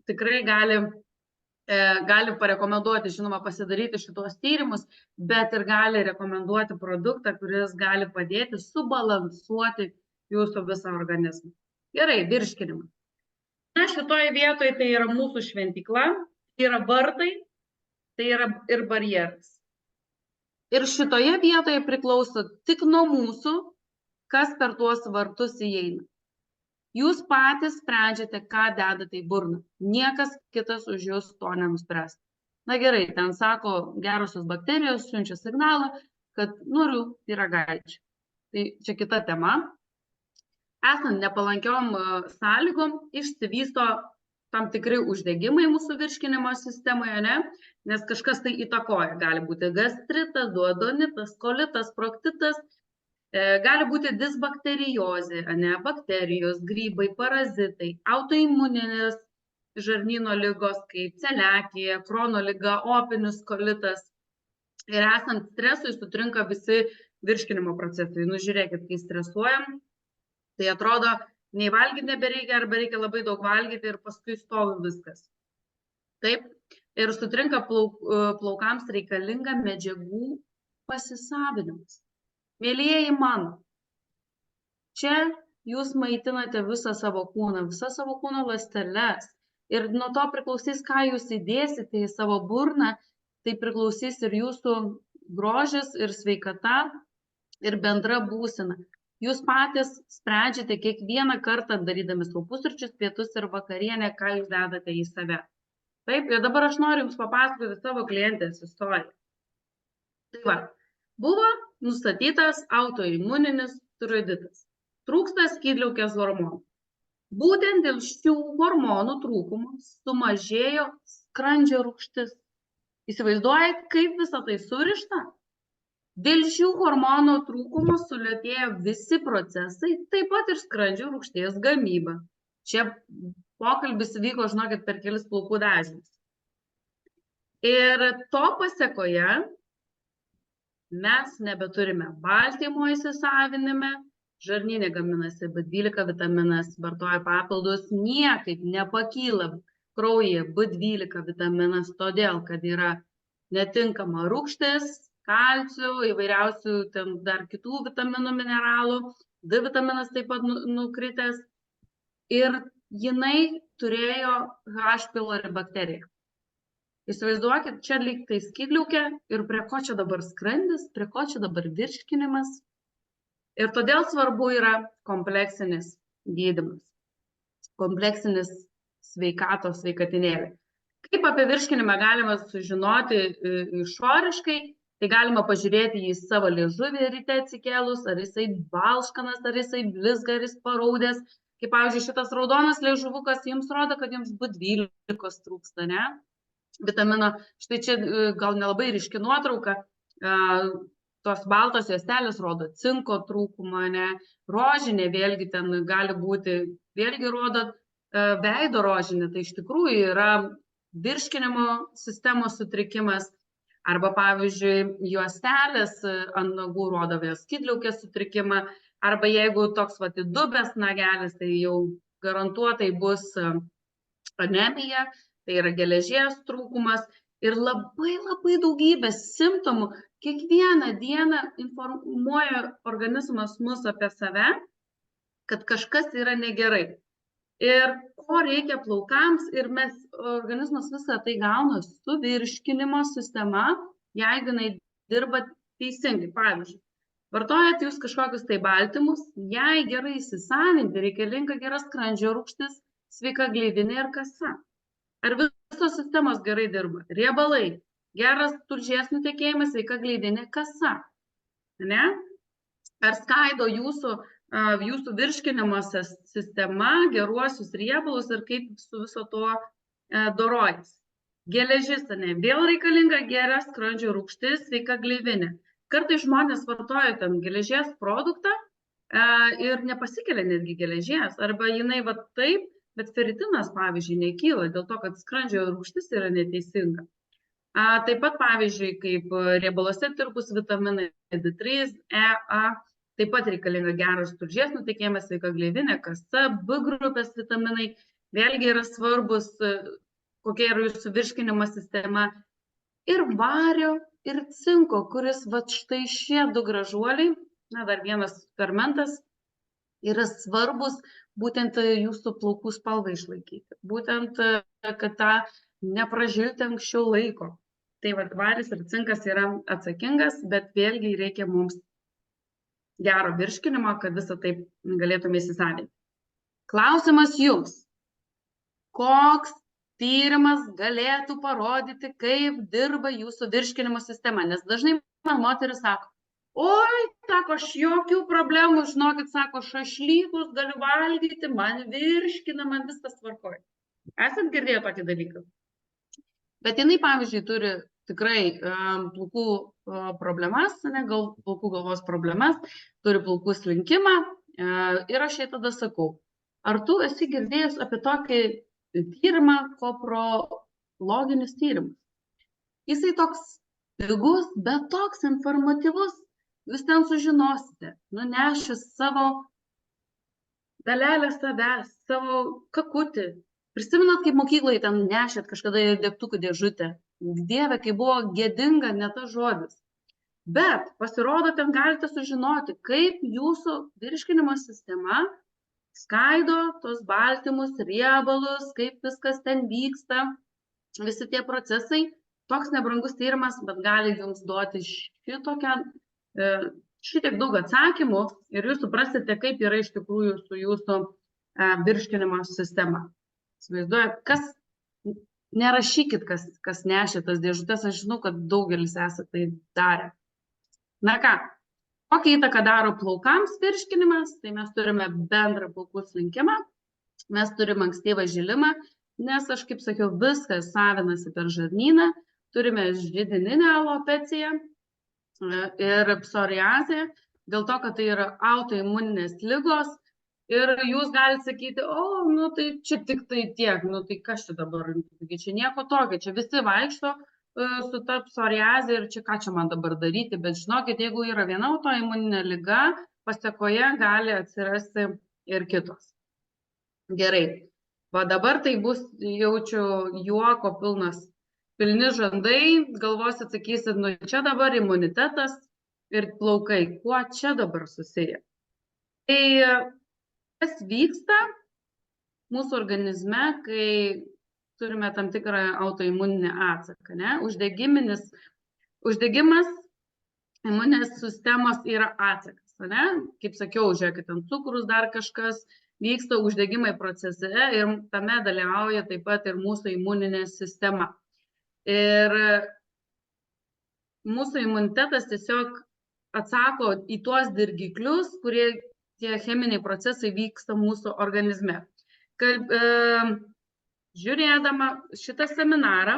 tikrai gali parekomenduoti, žinoma, pasidaryti šitos tyrimus, bet ir gali rekomenduoti produktą, kuris gali padėti subalansuoti jūsų visą organizmą. Gerai, virškinimas. Na, šitoje vietoje tai yra mūsų šventykla, tai yra vartai, tai yra ir barjeras. Ir šitoje vietoje priklauso tik nuo mūsų, kas per tuos vartus įeina. Jūs patys sprendžiate, ką dedate į burną. Niekas kitas už jūs to nenuspręs. Na gerai, ten sako, gerosios bakterijos siunčia signalą, kad noriu pyragaičių. Tai čia kita tema. Esant nepalankiom sąlygom, išsivysto tam tikri uždegimai mūsų virškinimo sistemoje, ne? Nes kažkas tai įtakoja. Gali būti gastritas, duodenitas, kolitas, proktitas, gali būti disbakteriozė, ne? Bakterijos, grybai, parazitai, autoimuninės žarnyno ligos, kaip celiakija, Krono liga, opinis kolitas. Ir esant stresui sutrinka visi virškinimo procesai. Nu, žiūrėkit, kai stresuojam, tai atrodo, nei valgyti nebereikia, arba reikia labai daug valgyti ir paskui stovi viskas. Taip, ir sutrinka plaukams reikalinga medžiagų pasisavinimas. Mėlyjeji mano, čia jūs maitinate visą savo kūną, visas savo kūno ląsteles. Ir nuo to priklausys, ką jūs įdėsite į savo burną, tai priklausys ir jūsų grožis, ir sveikata, ir bendra būsena. Jūs patys sprendžiate kiekvieną kartą, darydami savo pusryčius, pietus ir vakarienę, ką jūs dedate į save. Taip, ir dabar aš noriu jums papasakoti savo klientės istoriją. Tai va, buvo nustatytas autoimuninis tiroiditas. Trūksta skydliaukės hormonų. Būtent dėl šių hormonų trūkumo sumažėjo skrandžio rūgštis. Įsivaizduojat, kaip visą tai surišta? Dėl šių hormonų trūkumo sulėtėjo visi procesai, taip pat ir skrandžio rūgšties gamyba. Čia pokalbis vyko, žinokit, per kelis plaukų dažnius. Ir to pasekoje mes nebeturime baltymo įsisavinime, žarnyne gaminasi B12 vitaminas, vartoja papildus, niekaip nepakyla kraujyje B12 vitaminas, todėl, kad yra netinkama rūgštis, kalcių, įvairiausių ten dar kitų vitaminų, mineralų, D vitaminas taip pat nukritęs. Ir jinai turėjo H. pylori bakteriją. Įsivaizduokit, čia lyg tai skydliaukė ir prie ko čia dabar skrandis, prie ko čia dabar virškinimas. Ir todėl svarbu yra kompleksinis gydymas, kompleksinis sveikatinėlė. Kaip apie virškinimą galima sužinoti išoriškai? Tai galima pažiūrėti į savo liežuvį ryte atsikėlus, ar jisai balškanas, ar jisai blizga, ar jis paraudęs. Kaip, pavyzdžiui, šitas raudonas liežuvukas jums rodo, kad jums B12 trūksta, ne? Vitamino, štai čia gal nelabai ryški nuotrauka, tos baltos juostelės rodo cinko trūkumą, ne? Rožinė vėlgi ten gali būti, vėlgi rodo veido rožinė, tai iš tikrųjų yra virškinimo sistemos sutrikimas. Arba, pavyzdžiui, juostelės ant nagų rodo vėl skydliaukės sutrikimą, arba jeigu toks įdubęs nagelis, tai jau garantuotai bus anemija, tai yra geležies trūkumas ir labai daugybė simptomų. Kiekvieną dieną informuoja organizmas mus apie save, kad kažkas yra negerai. Ir ko reikia plaukams, ir organizmas visą tai gauna su virškinimo sistema, jeigu jinai dirba teisingai. Pavyzdžiui, vartojat jūs kažkokius tai baltymus, jei gerai įsisavinti, reikalinga gera skrandžio rūgštis, sveika gleivinė ir kasa. Ar visos sistemos gerai dirba? Riebalai, geras tulžies nutekėjimas, sveika gleivinė, kasa. Ne? ar skaido jūsų virškinimo sistema geruosius riebalus ir kaip su viso to dorojasi. Geležis, vėl reikalinga gera skrandžio rūgštis, sveika gleivinė. Kartais žmonės vartoja ten geležies produktą ir nepasikelia netgi geležies, arba jinai va taip, bet feritinas, pavyzdžiui, nekyla dėl to, kad skrandžio rūgštis yra neteisinga. Taip pat, pavyzdžiui, kaip riebaluose tirpūs vitaminai D3, E, A, taip pat reikalinga geras tulžies nutekėjimas, sveika gleivinė, kasa, B grupės vitaminai, vėlgi yra svarbus, kokia yra jūsų virškinimo sistema, ir vario, ir cinko, kuris va štai šie du gražuoliai, dar vienas fermentas, yra svarbus būtent jūsų plaukų spalvą išlaikyti, būtent, kad tą nepražilti anksčiau laiko. Tai varis ir cinkas yra atsakingas, bet vėlgi reikia mums gero virškinimo, kad visą taip galėtume įsisavinti. Klausimas jums. Koks tyrimas galėtų parodyti, kaip dirba jūsų virškinimo sistema? Nes dažnai man moteris sako, oi, sako, aš jokių problemų, žinokit, sako, šašlykus galiu valgyti, man virškina, man viskas tvarkoja. Esat girdėję tokį dalyką? Bet jinai, pavyzdžiui, turi tikrai plaukų problemas, plaukų galvos problemas, turi plaukų slinkimą ir aš jai tada sakau, ar tu esi girdėjęs apie tokį tyrimą, koprologinis tyrimas? Jisai toks pigus, bet toks informatyvus, jūs ten sužinosite, nunešęs savo dalelę savęs, savo kakutį. Prisimenat, kaip mokykloje ten nešėt kažkada degtukų dėžutę? Dieve, kai buvo gėdinga, ne tas žodis. Bet pasirodo, ten galite sužinoti, kaip jūsų virškinimo sistema skaido tos baltymus, riebalus, kaip viskas ten vyksta, visi tie procesai. Toks nebrangus tyrimas, bet gali jums duoti šitiek daug atsakymų ir jūs suprasite, kaip yra iš tikrųjų su jūsų virškinimo sistema. Įsivaizduoja, nerašykit, kas nešė tas dėžutės, aš žinau, kad daugelis esate tai darę. Na ką, kokią įtaką daro plaukams virškinimas, tai mes turime bendrą plaukų slinkimą, mes turime ankstyvą žilimą, nes aš, kaip sakiau, viskas savinasi per žarnyną, turime židininę alopeciją ir psoriazę, dėl to, kad tai yra autoimuninės ligos. Ir jūs galite sakyti, nu tai čia tik tai tiek, nu tai kas čia dabar, čia nieko tokio, čia visi vaikšto su ta psoriazė ir čia ką čia man dabar daryti, bet žinokit, jeigu yra viena autoimuninė liga, pasekoje gali atsirasti ir kitos. Gerai, va dabar tai bus, jaučiu, juoko pilni žandai, galvos atsakysit, nu čia dabar imunitetas ir plaukai, kuo čia dabar susiję? Tai kas vyksta mūsų organizme, kai turime tam tikrą autoimuninį atsaką, ne? Uždegimas imuninės sistemos yra atsakas, ne? Kaip sakiau, žiūrėkit, ten cukrus, dar kažkas, vyksta uždegimai procese ir tame dalyvauja taip pat ir mūsų imuninė sistema. Ir mūsų imunitetas tiesiog atsako į tuos dirgiklius, kurie tie cheminiai procesai vyksta mūsų organizme. Žiūrėdama šitą seminarą,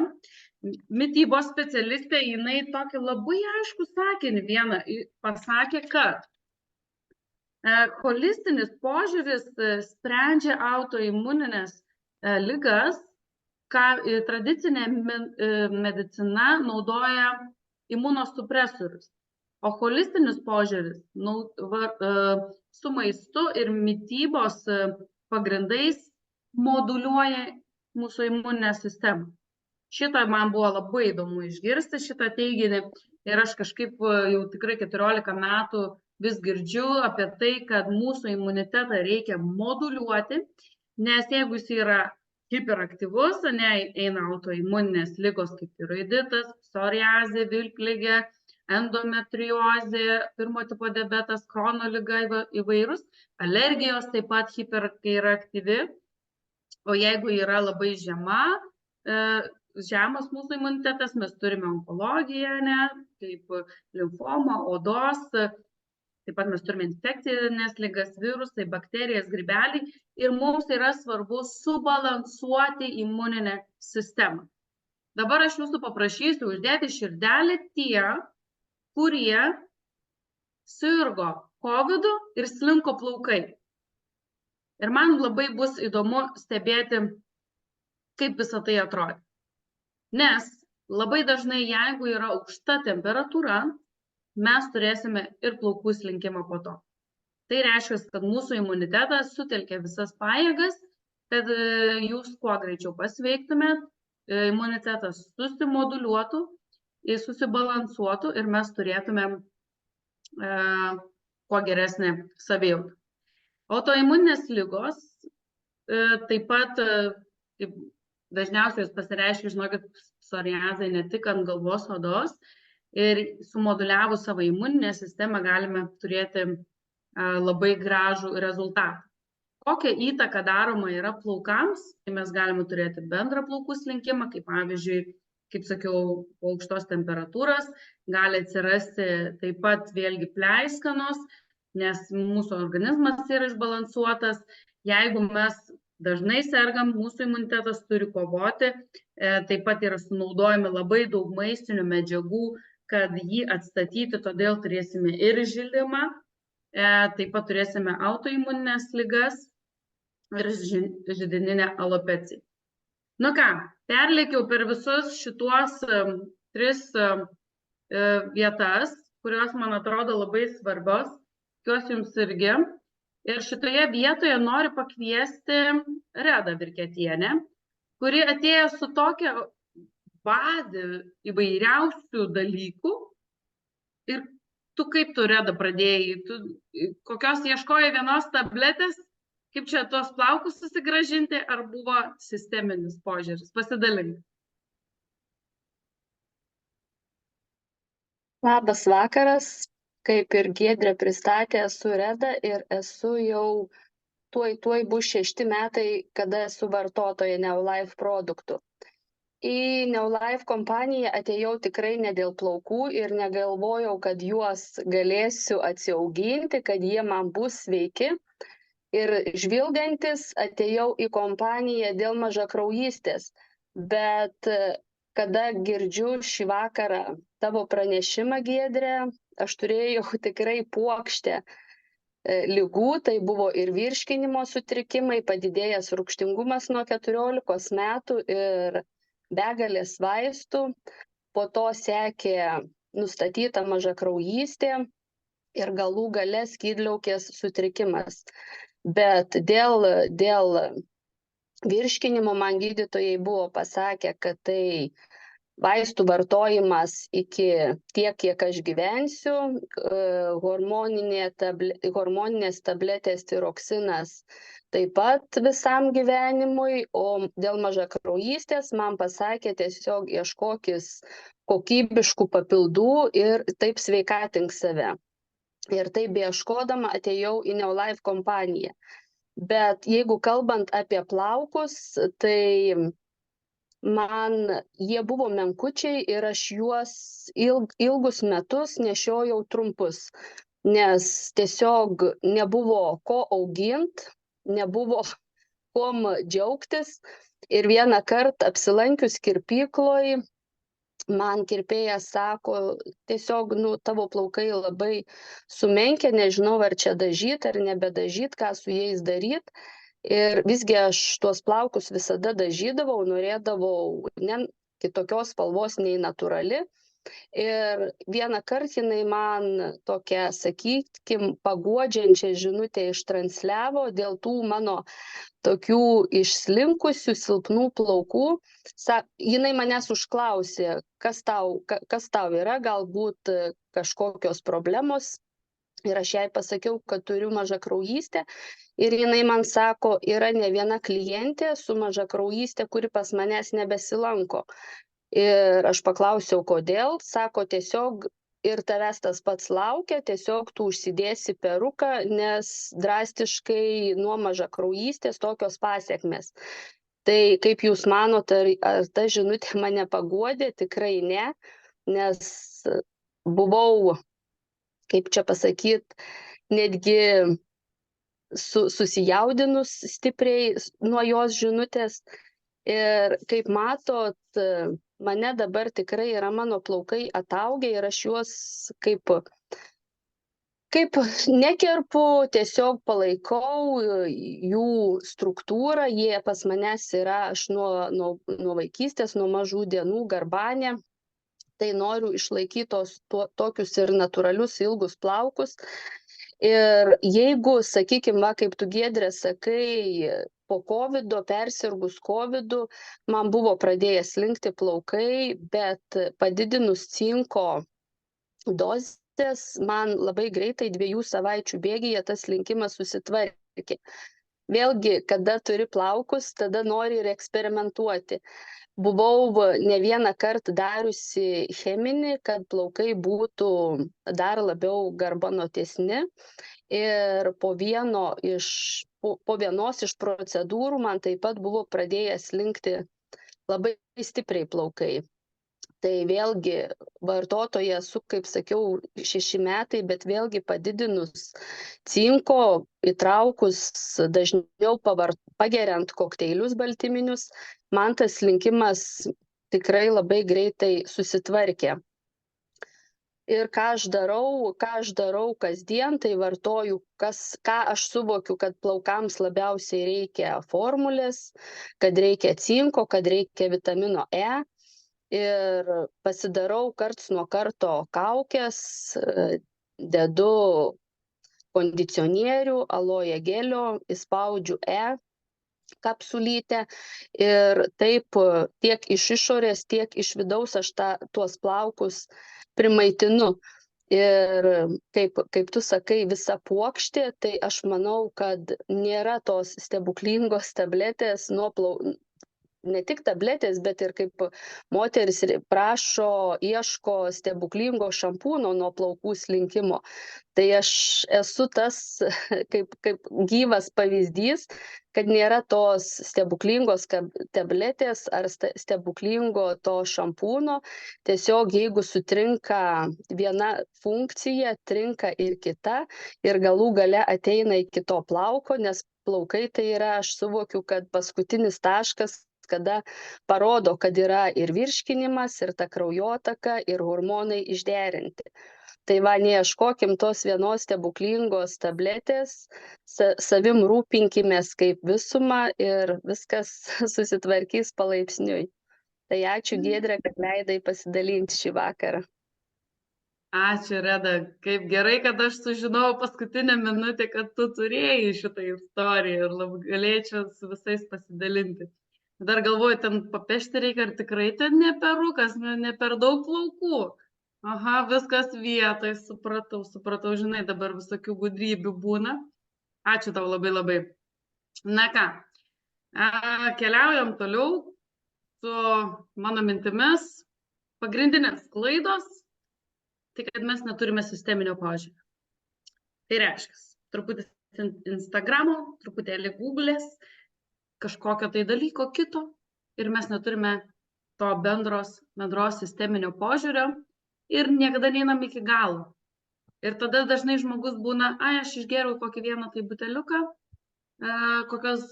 mitybos specialistė, jinai tokį labai aiškų sakinį vieną pasakė, kad holistinis požiūris sprendžia autoimuninės ligas, ką tradicinė medicina naudoja imunosupresorius. O holistinis požiūris su maistu ir mitybos pagrindais moduliuoja mūsų imuninę sistemą. Šitą man buvo labai įdomu išgirsti, šitą teiginį, ir aš kažkaip jau tikrai 14 metų vis girdžiu apie tai, kad mūsų imunitetą reikia moduliuoti, nes jeigu jis yra hiperaktyvus, eina autoimuninės ligos kaip tiroiditas, psoriazė, vilkligė, endometriozė, pirmo tipo diabetas, Krono liga įvairūs, alergijos taip pat kai yra aktyvi, o jeigu yra labai žemas mūsų imunitetas, mes turime onkologiją, kaip limfoma, odos, taip pat mes turime infekcinės ligas, virusai, bakterijas, grybeliai ir mums yra svarbu subalansuoti imuninę sistemą. Dabar aš jūsų paprašysiu uždėti širdelę tie, kurie sirgo COVID ir slinko plaukai. Ir man labai bus įdomu stebėti, kaip visą tai atrodo. Nes labai dažnai, jeigu yra aukšta temperatūra, mes turėsime ir plaukų slinkimą po to. Tai reiškia, kad mūsų imunitetas sutelkia visas pajėgas, kad jūs kuo greičiau pasveiktumėt, imunitetas susimoduliuotų, susibalansuotų ir mes turėtumėm kuo geresnį savijautą. Autoimuninės ligos taip pat dažniausiai jūs pasireiškia, žinokit, psoriazai ne tik ant galvos odos ir sumoduliavus savo imuninę sistemą galime turėti labai gražų rezultatą. Kokią įtaką daroma yra plaukams, tai mes galime turėti bendrą plaukų slinkimą, kaip pavyzdžiui, kaip sakiau, po aukštos temperatūros, gali atsirasti taip pat vėlgi pleiskanos, nes mūsų organizmas yra išbalansuotas. Jeigu mes dažnai sergam, mūsų imunitetas turi kovoti, taip pat yra sunaudojami labai daug maistinių medžiagų, kad jį atstatyti, todėl turėsime ir žilimą, taip pat turėsime autoimuninės ligas ir židininę alopeciją. Nu ką, perlėkiau per visus šituos 3 vietas, kurios man atrodo labai svarbios, tikiuosi jums irgi. Ir šitoje vietoje noriu pakviesti Redą Virketienę, kuri atėjo su tokia bazė įvairiausių dalykų. Ir tu kaip tu, Reda, pradėjai? Tu kokios ieškojai vienos tabletės, kaip čia tuos plaukus susigrąžinti, ar buvo sisteminis požiūris? Pasidalink. Labas vakaras. Kaip ir Giedrė pristatė, esu Reda ir esu jau tuoj bus 6 metai, kada esu vartotoja Neolife produktų. Į Neolife kompaniją atėjau tikrai ne dėl plaukų ir negalvojau, kad juos galėsiu atsiauginti, kad jie man bus sveiki. Ir žvilgantis atėjau į kompaniją dėl mažakraujystės. Bet kada girdžiu šį vakarą tavo pranešimą, Giedrė, aš turėjau tikrai puokštę ligų, tai buvo ir virškinimo sutrikimai, padidėjęs rūgštingumas nuo 14 metų ir begalės vaistų. Po to sekė nustatyta mažakraujystė ir galų gale skydliaukės sutrikimas. Bet dėl virškinimo man gydytojai buvo pasakę, kad tai vaistų vartojimas iki tiek, kiek aš gyvensiu, hormoninės tabletės tiroksinas taip pat visam gyvenimui, o dėl mažakraujystės man pasakė tiesiog ieškokis kokybiškų papildų ir taip sveikatink save. Ir taip beieškodama atėjau į Neolife kompaniją. Bet jeigu kalbant apie plaukus, tai man jie buvo menkučiai ir aš juos ilgus metus nešiojau trumpus, nes tiesiog nebuvo ko augint, nebuvo kuom džiaugtis. Ir vieną kartą apsilankius kirpykloj, man kirpėjas sako, tiesiog, tavo plaukai labai sumenkę, nežinau, ar čia dažyt, ar nebedažyt, ką su jais daryt. Ir visgi aš tuos plaukus visada dažydavau, norėdavau ne kitokios spalvos nei natūrali. Ir vieną kartą jinai man tokią, sakykim, paguodžiančią žinutę ištransliavo dėl tų mano tokių išslinkusių, silpnų plaukų. Jinai manęs užklausė, kas tau yra, galbūt kažkokios problemos. Ir aš jai pasakiau, kad turiu mažakraujystę. Ir jinai man sako, yra ne viena klientė su mažakraujystė, kuri pas manęs nebesilanko. Ir aš paklausiau, kodėl. Sako, tiesiog ir tavęs tas pats laukia, tiesiog tu užsidėsi peruką, nes drastiškai nuo mažakraujystės tokios pasekmės. Tai kaip jūs manot, ar ta žinutė mane paguodė? Tikrai ne, nes buvau kaip čia pasakyti, netgi susijaudinus stipriai nuo jos žinutės. Ir kaip matot, mane dabar tikrai yra mano plaukai ataugę ir aš juos kaip nekerpu, tiesiog palaikau jų struktūrą, jie pas manęs yra, aš nuo vaikystės, nuo mažų dienų garbanė, tai noriu išlaikyti tokius ir natūralius ilgus plaukus. Ir jeigu, sakykime, kaip tu, Giedrė, sakai, po kovido, persirgus kovidu, man buvo pradėjęs slinkti plaukai, bet padidinus cinko dozę, man labai greitai 2 savaičių bėgyje tas slinkimas susitvarkė. Vėlgi, kada turi plaukus, tada nori ir eksperimentuoti. Buvau ne vieną kartą dariusi cheminį, kad plaukai būtų dar labiau garbanotesni. Ir po vienos iš procedūrų man taip pat buvo pradėjęs slinkti labai stipriai plaukai. Tai vėlgi vartotoja esu, kaip sakiau, 6 metai, bet vėlgi padidinus cinko, įtraukus dažniau pageriant kokteilius baltyminius, man tas slinkimas tikrai labai greitai susitvarkė. Ir ką aš darau kasdien, tai vartoju, ką aš suvokiu, kad plaukams labiausiai reikia formulės, kad reikia cinko, kad reikia vitamino E. Ir pasidarau karts nuo karto kaukės, dedu kondicionierių, aloe gelio, įspaudžiu E kapsulytę ir taip tiek iš išorės, tiek iš vidaus aš tuos plaukus primaitinu. Ir kaip tu sakai, visa puokštė, tai aš manau, kad nėra tos stebuklingos tabletės nuo plaukų. Ne tik tabletės, bet ir kaip moteris prašo, ieško stebuklingo šampūno nuo plaukų slinkimo. Tai aš esu tas kaip gyvas pavyzdys, kad nėra tos stebuklingos tabletės ar stebuklingo to šampūno. Tiesiog jeigu sutrinka viena funkcija, trinka ir kita ir galų gale ateina iki to plauko, nes plaukai tai yra, aš suvokiu, kad paskutinis taškas, kada parodo, kad yra ir virškinimas, ir ta kraujotaka, ir hormonai išderinti. Tai va, neieškokim tos vienos stebuklingos tabletės, savim rūpinkimės kaip visumą ir viskas susitvarkys palaipsniui. Tai ačiū, Giedrė, kad leidai pasidalinti šį vakarą. Ačiū, Reda. Kaip gerai, kad aš sužinojau paskutinę minutę, kad tu turėjai šitą istoriją ir galėčiau su visais pasidalinti. Dar galvoju, ten papešti reikia, ar tikrai ten ne perukas, ne per daug plaukų. Aha, viskas vietoj, supratau, žinai, dabar visokių gudrybių būna. Ačiū tau labai. Na ką, keliaujam toliau su mano mintimis. Pagrindinės klaidos, tai kad mes neturime sisteminio požiūrio. Tai reiškia, truputį Instagramo, truputėlį Google'ės, kažkokio tai dalyko kito ir mes neturime to bendros sisteminio požiūrio ir niekada neinam iki galo. Ir tada dažnai žmogus būna, aš išgėriau kokį vieną tai buteliuką, kokios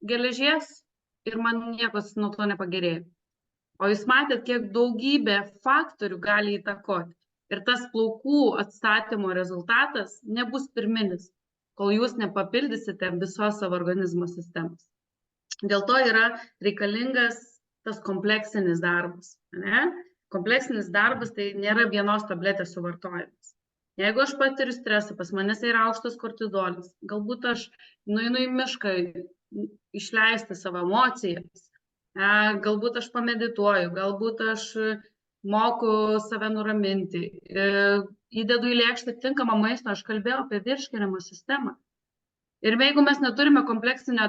geležies ir man niekas nuo to nepagerėjo. O jūs matėt, kiek daugybė faktorių gali įtakoti. Ir tas plaukų atstatymo rezultatas nebus pirminis, kol jūs nepapildysite visos savo organizmo sistemos. Dėl to yra reikalingas tas kompleksinis darbas. Ne? Kompleksinis darbas tai nėra vienos tabletės suvartojimas. Jeigu aš patiriu stresą, pas manęs yra aukštas kortizolis, galbūt aš nueinu į mišką išleisti savo emocijas, galbūt aš pamedituoju, galbūt aš moku save nuraminti, įdedu į lėkštę tinkamą maistą, aš kalbėjau apie virškinimo sistemą. Ir jeigu mes neturime kompleksinio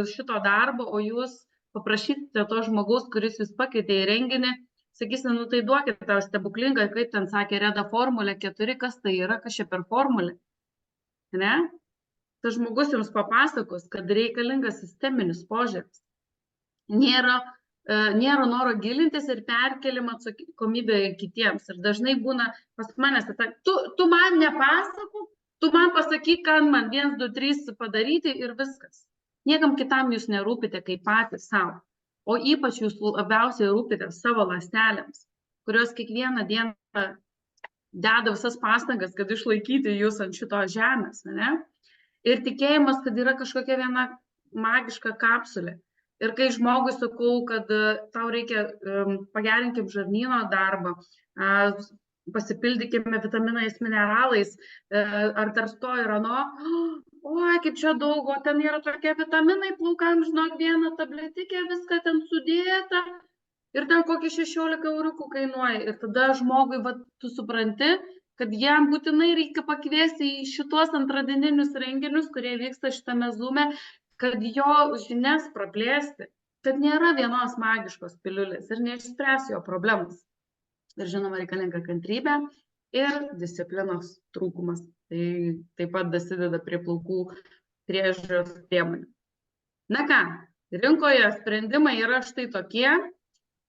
šito darbo, o jūs paprašysite to žmogaus, kuris jūs pakeitė į renginį, sakysite, nu tai duokit tau stebuklingą, kaip ten sakė Reda, formulė 4, kas tai yra, kas čia per formulė. Ne? Tas žmogus jums papasakos, kad reikalingas sisteminis požiūris. Nėra nėra noro gilintis ir perkeliama atsakomybė kitiems. Ir dažnai būna pas manęs, tu man nepasakok, tu man pasakyk, ką man 1, 2, 3 padaryti ir viskas. Niekam kitam jūs nerūpite kaip patys savo. O ypač jūs labiausiai rūpite savo ląstelėms, kurios kiekvieną dieną deda visas pastangas, kad išlaikyti jūs ant šitos žemės, ne? Ir tikėjimas, kad yra kažkokia viena magiška kapsulė. Ir kai žmogui sakau, kad tau reikia pagerinti žarnyno darbą, pasipildykime vitaminais, mineralais, ar tarsto ir ano, oi, kaip čia daug, o ten yra tokie vitaminai plaukam, žinok, vieną tabletikė, viską ten sudėta ir ten kokį 16 eurukų kainuoja. Ir tada žmogui, tu supranti, kad jam būtinai reikia pakviesti į šitos antradieninius renginius, kurie vyksta šitame Zoom'e, kad jo žinias praplėsti, kad nėra vienos magiškos piliulės ir neišspręs jo problemas. Ir žinoma, reikalinga kantrybė ir disciplinos trūkumas. Tai taip pat dasideda prie plaukų priežiūros priemonių. Na ką, rinkoje sprendimai yra štai tokie,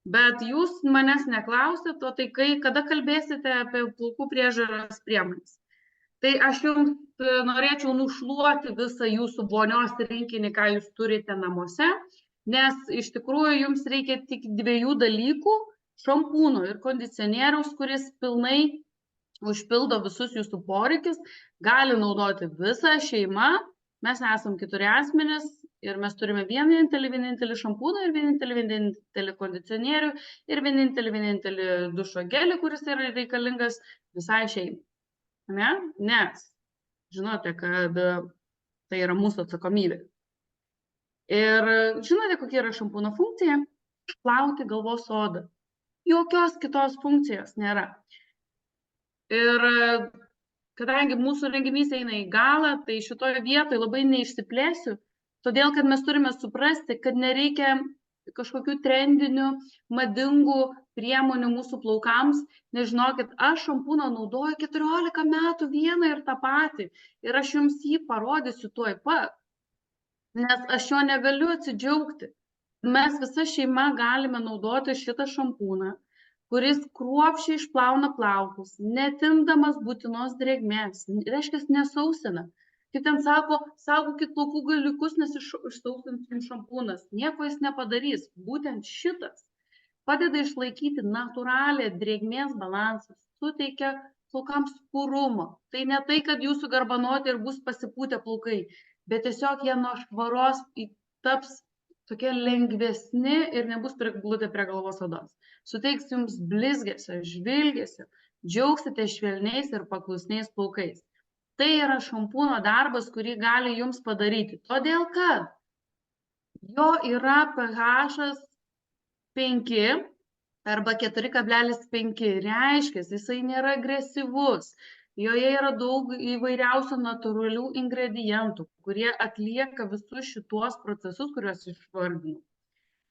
bet jūs manęs neklausėt, o tai kada kalbėsite apie plaukų priežiūros priemonės. Tai aš jums norėčiau nušluoti visą jūsų vonios rinkinį, ką jūs turite namuose, nes iš tikrųjų jums reikia tik 2 dalykų - šampūno ir kondicionieriaus, kuris pilnai užpildo visus jūsų poreikius, gali naudoti visą šeimą. Mes esam 4 asmenys ir mes turime vienintelį šampūną ir vienintelį kondicionierių ir vienintelį dušo gelį, kuris yra reikalingas visai šeimai. Ne? Nes žinote, kad tai yra mūsų atsakomybė. Ir žinote, kokia yra šampūno funkcija? Plauti galvos odą. Jokios kitos funkcijos nėra. Ir kadangi mūsų renginys eina į galą, tai šitoje vietoje labai neišsiplėsiu, todėl kad mes turime suprasti, kad nereikia kažkokių trendinių, madingų priemonių mūsų plaukams. Nežinokit, aš šampūną naudoju 14 metų vieną ir tą patį ir aš jums jį parodysiu tuoj pat, nes aš jo negaliu atsidžiaugti. Mes visa šeima galime naudoti šitą šampūną, kuris kruopščiai išplauna plaukus, netimdamas būtinos drėgmės, reiškia nesausina. Kaip ten sako, saugokit plaukų galiukus, nes išsausins jums šampūnas. Nieko jis nepadarys. Būtent šitas padeda išlaikyti natūralią drėgmės balansą, suteikia plaukams purumo. Tai ne tai, kad jūsų garbanoti ir bus pasipūtę plaukai, bet tiesiog jie nuo švaros taps tokie lengvesni ir nebus prigludę prie galvos odos. Suteiks jums blizgesio, žvilgesio, džiaugsite švelniais ir paklusniais plaukais. Tai yra šampūno darbas, kurį gali jums padaryti. Todėl, kad jo yra pH 5 arba 4,5. Reiškia, jisai nėra agresyvus. Joje yra daug įvairiausių natūralių ingredientų, kurie atlieka visus šituos procesus, kuriuos išvardinu.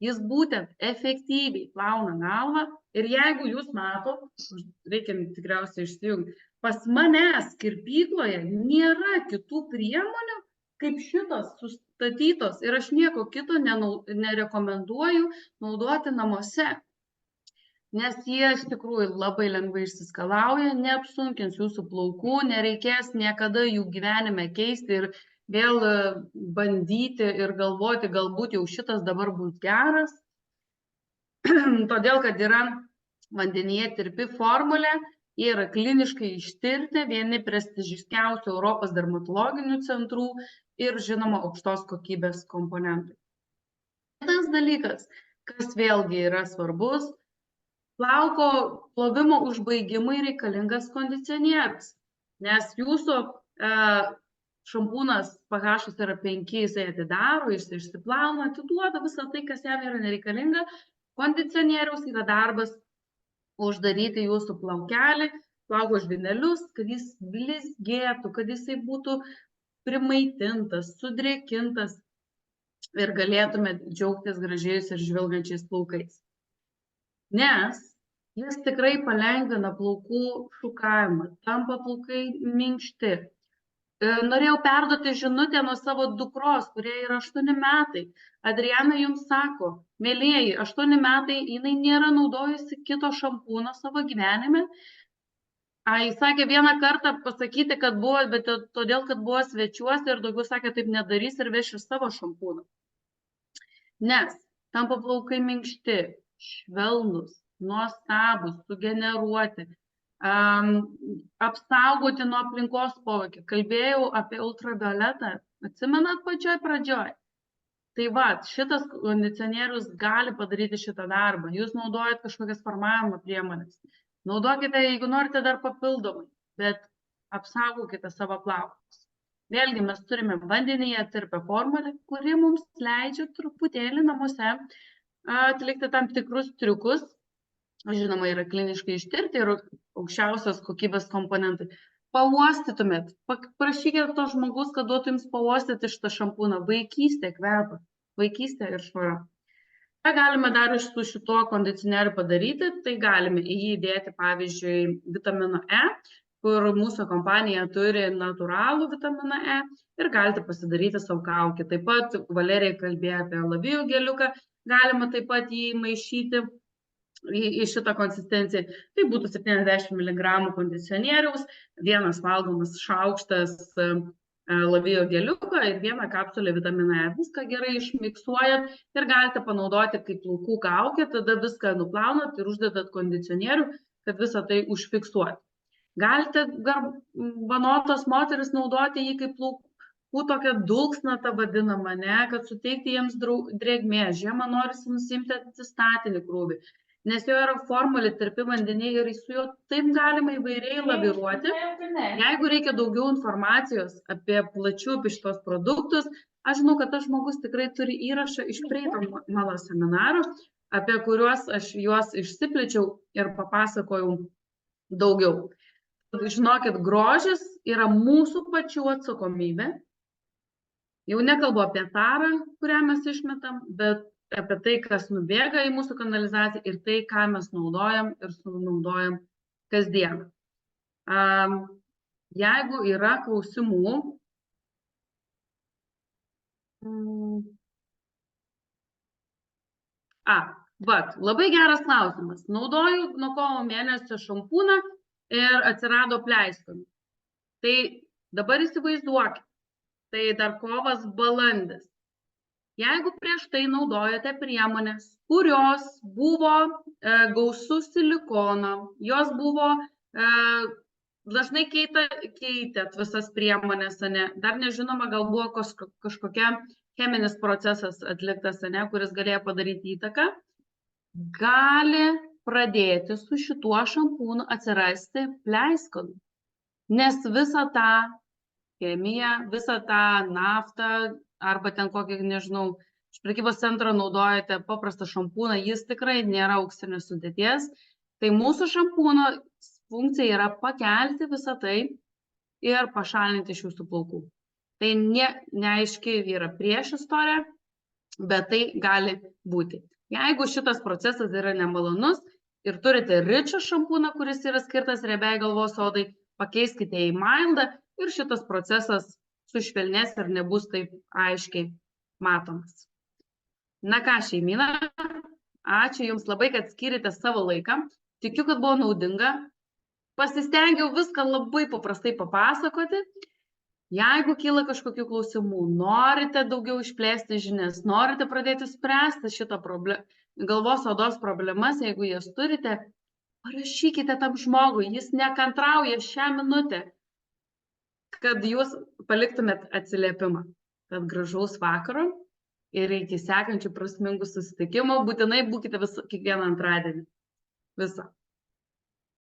Jis būtent efektyviai plauna galvą ir jeigu jūs matot, reikia tikriausiai išsijungti, pas manęs kirpykloje nėra kitų priemonių, kaip šitos sustatytos ir aš nieko kito nerekomenduoju naudoti namuose. Nes jie iš tikrųjų labai lengvai išsiskalauja, neapsunkins jūsų plaukų, nereikės niekada jų gyvenime keisti ir vėl bandyti ir galvoti, galbūt jau šitas dabar bus geras. Todėl, kad yra vandenyje tirpi formulė, jie yra kliniškai ištirti, vieni prestižiškiausių Europos dermatologinių centrų ir žinoma aukštos kokybės komponentai. Kitas dalykas, kas vėlgi yra svarbus, plauko plovimo užbaigimui reikalingas kondicionierius, nes jūsų šampūnas pH yra 5, jisai atidaro, jisai išsiplauna, atiduoda visą tai, kas jam yra nereikalinga. Kondicionieriaus yra darbas uždaryti jūsų plaukelį, plauko žvynelius, kad jis blizgėtų, kad jisai būtų primaitintas, sudrėkintas ir galėtume džiaugtis gražiais ir žvilgančiais plaukais. Nes jis tikrai palengvina plaukų šukavimą, tampa plaukai minkšti. Norėjau perduoti žinutę nuo savo dukros, kurie yra 8 metai. Adriana jums sako, mėlieji, 8 metai, jinai nėra naudojusi kito šampūno savo gyvenime. Jis sakė vieną kartą pasakyti, kad buvo, bet todėl, kad buvo svečiuose ir daugiau sakė, taip nedarys ir veši savo šampūną. Nes tampa plaukai minkšti, švelnus, nuostabus, sugeneruoti, apsaugoti nuo aplinkos poveikio. Kalbėjau apie ultravioletą, atsimenat pačioj pradžioj. Tai va, šitas kondicionierius gali padaryti šitą darbą. Jūs naudojat kažkokias formavimo priemonės. Naudokite, jeigu norite, dar papildomai, bet apsaugokite savo plaukus. Vėlgi mes turime vandenyje tirpią formulę, kuri mums leidžia truputėlį namuose atlikti tam tikrus triukus. Žinoma, yra kliniškai ištirti ir aukščiausios kokybės komponentai. Pauostytumėt, prašykite to žmogus, kad duotų jums pauostyti šitą šampūną. Vaikystė kvepia, vaikystė ir švara. Ką galime dar su šituo kondicionieriu padaryti? Tai galime į jį įdėti, pavyzdžiui, vitamino E, kur mūsų kompanija turi natūralų vitaminą E ir galite pasidaryti savo kaukę. Taip pat Valerija kalbėjo apie alavijų geliuką, galima taip pat jį maišyti į šitą konsistenciją. Tai būtų 70 mg kondicionieriaus, vienas valgomas šaukštas alavijų geliuko ir vieną kapsulę vitaminą E. Viską gerai išmiksuojat ir galite panaudoti kaip plaukų kaukę, tada viską nuplaunat ir uždedat kondicionierių, kad visą tai užfiksuoti. Galite vanotos moteris naudoti jį kaip plaukų tokią dulksnatą vadinamą, kad suteikti jiems drėgmės. Žiemą norisi nusimti atsistatinį krūvį, nes jo yra formulė tirpi vandenyje ir su juo taip galima įvairiai laviruoti. Jeigu reikia daugiau informacijos apie plačių apie šitos produktus, aš žinau, kad tas žmogus tikrai turi įrašą iš praeito mano seminarų, apie kuriuos aš juos išsiplėčiau ir papasakojau daugiau. Žinokit, grožis yra mūsų pačių atsakomybė. Jau nekalbu apie tarą, kurią mes išmetam, bet apie tai, kas nubėga į mūsų kanalizaciją ir tai, ką mes naudojam ir sunaudojam kasdien. Jeigu yra klausimų, labai geras klausimas. Naudoju nuo kovo mėnesio šampūną ir atsirado pleiskonių. Tai dabar įsivaizduokit, tai dar kovas, balandis. Jeigu prieš tai naudojate priemonės, kurios buvo gausu silikono, jos buvo, dažnai keitėt visas priemonės, dar nežinoma, gal buvo kažkokia cheminis procesas atliktas, kuris galėjo padaryti įtaką, gali pradėti su šituo šampūnu atsirasti pleiskonių, nes visą tą chemiją, visą tą naftą, arba ten kokį, nežinau, iš prekybos centro naudojate paprastą šampūną, jis tikrai nėra auksinės sudėties. Tai mūsų šampūno funkcija yra pakelti visą tai ir pašalinti iš jūsų plaukų. Tai neaiški yra priešistorė, bet tai gali būti. Jeigu šitas procesas yra nemalonus ir turite ričą šampūną, kuris yra skirtas riebiai galvos odai, pakeiskite į mildą ir šitas procesas sušvelnės ir nebus taip aiškiai matomas. Na ką, šeimyna, ačiū Jums labai, kad skyrėte savo laiką. Tikiu, kad buvo naudinga. Pasistengiau viską labai paprastai papasakoti. Jeigu kyla kažkokių klausimų, norite daugiau išplėsti žinias, norite pradėti spręsti šitą galvos odos problemas, jeigu jas turite, parašykite tam žmogui, jis nekantrauja šią minutę, kad jūs paliktumėt atsiliepimą. Tad gražaus vakaro ir iki sekančių prasmingų susitikimų. Būtinai būkite kiekvieną antradienį. Visą.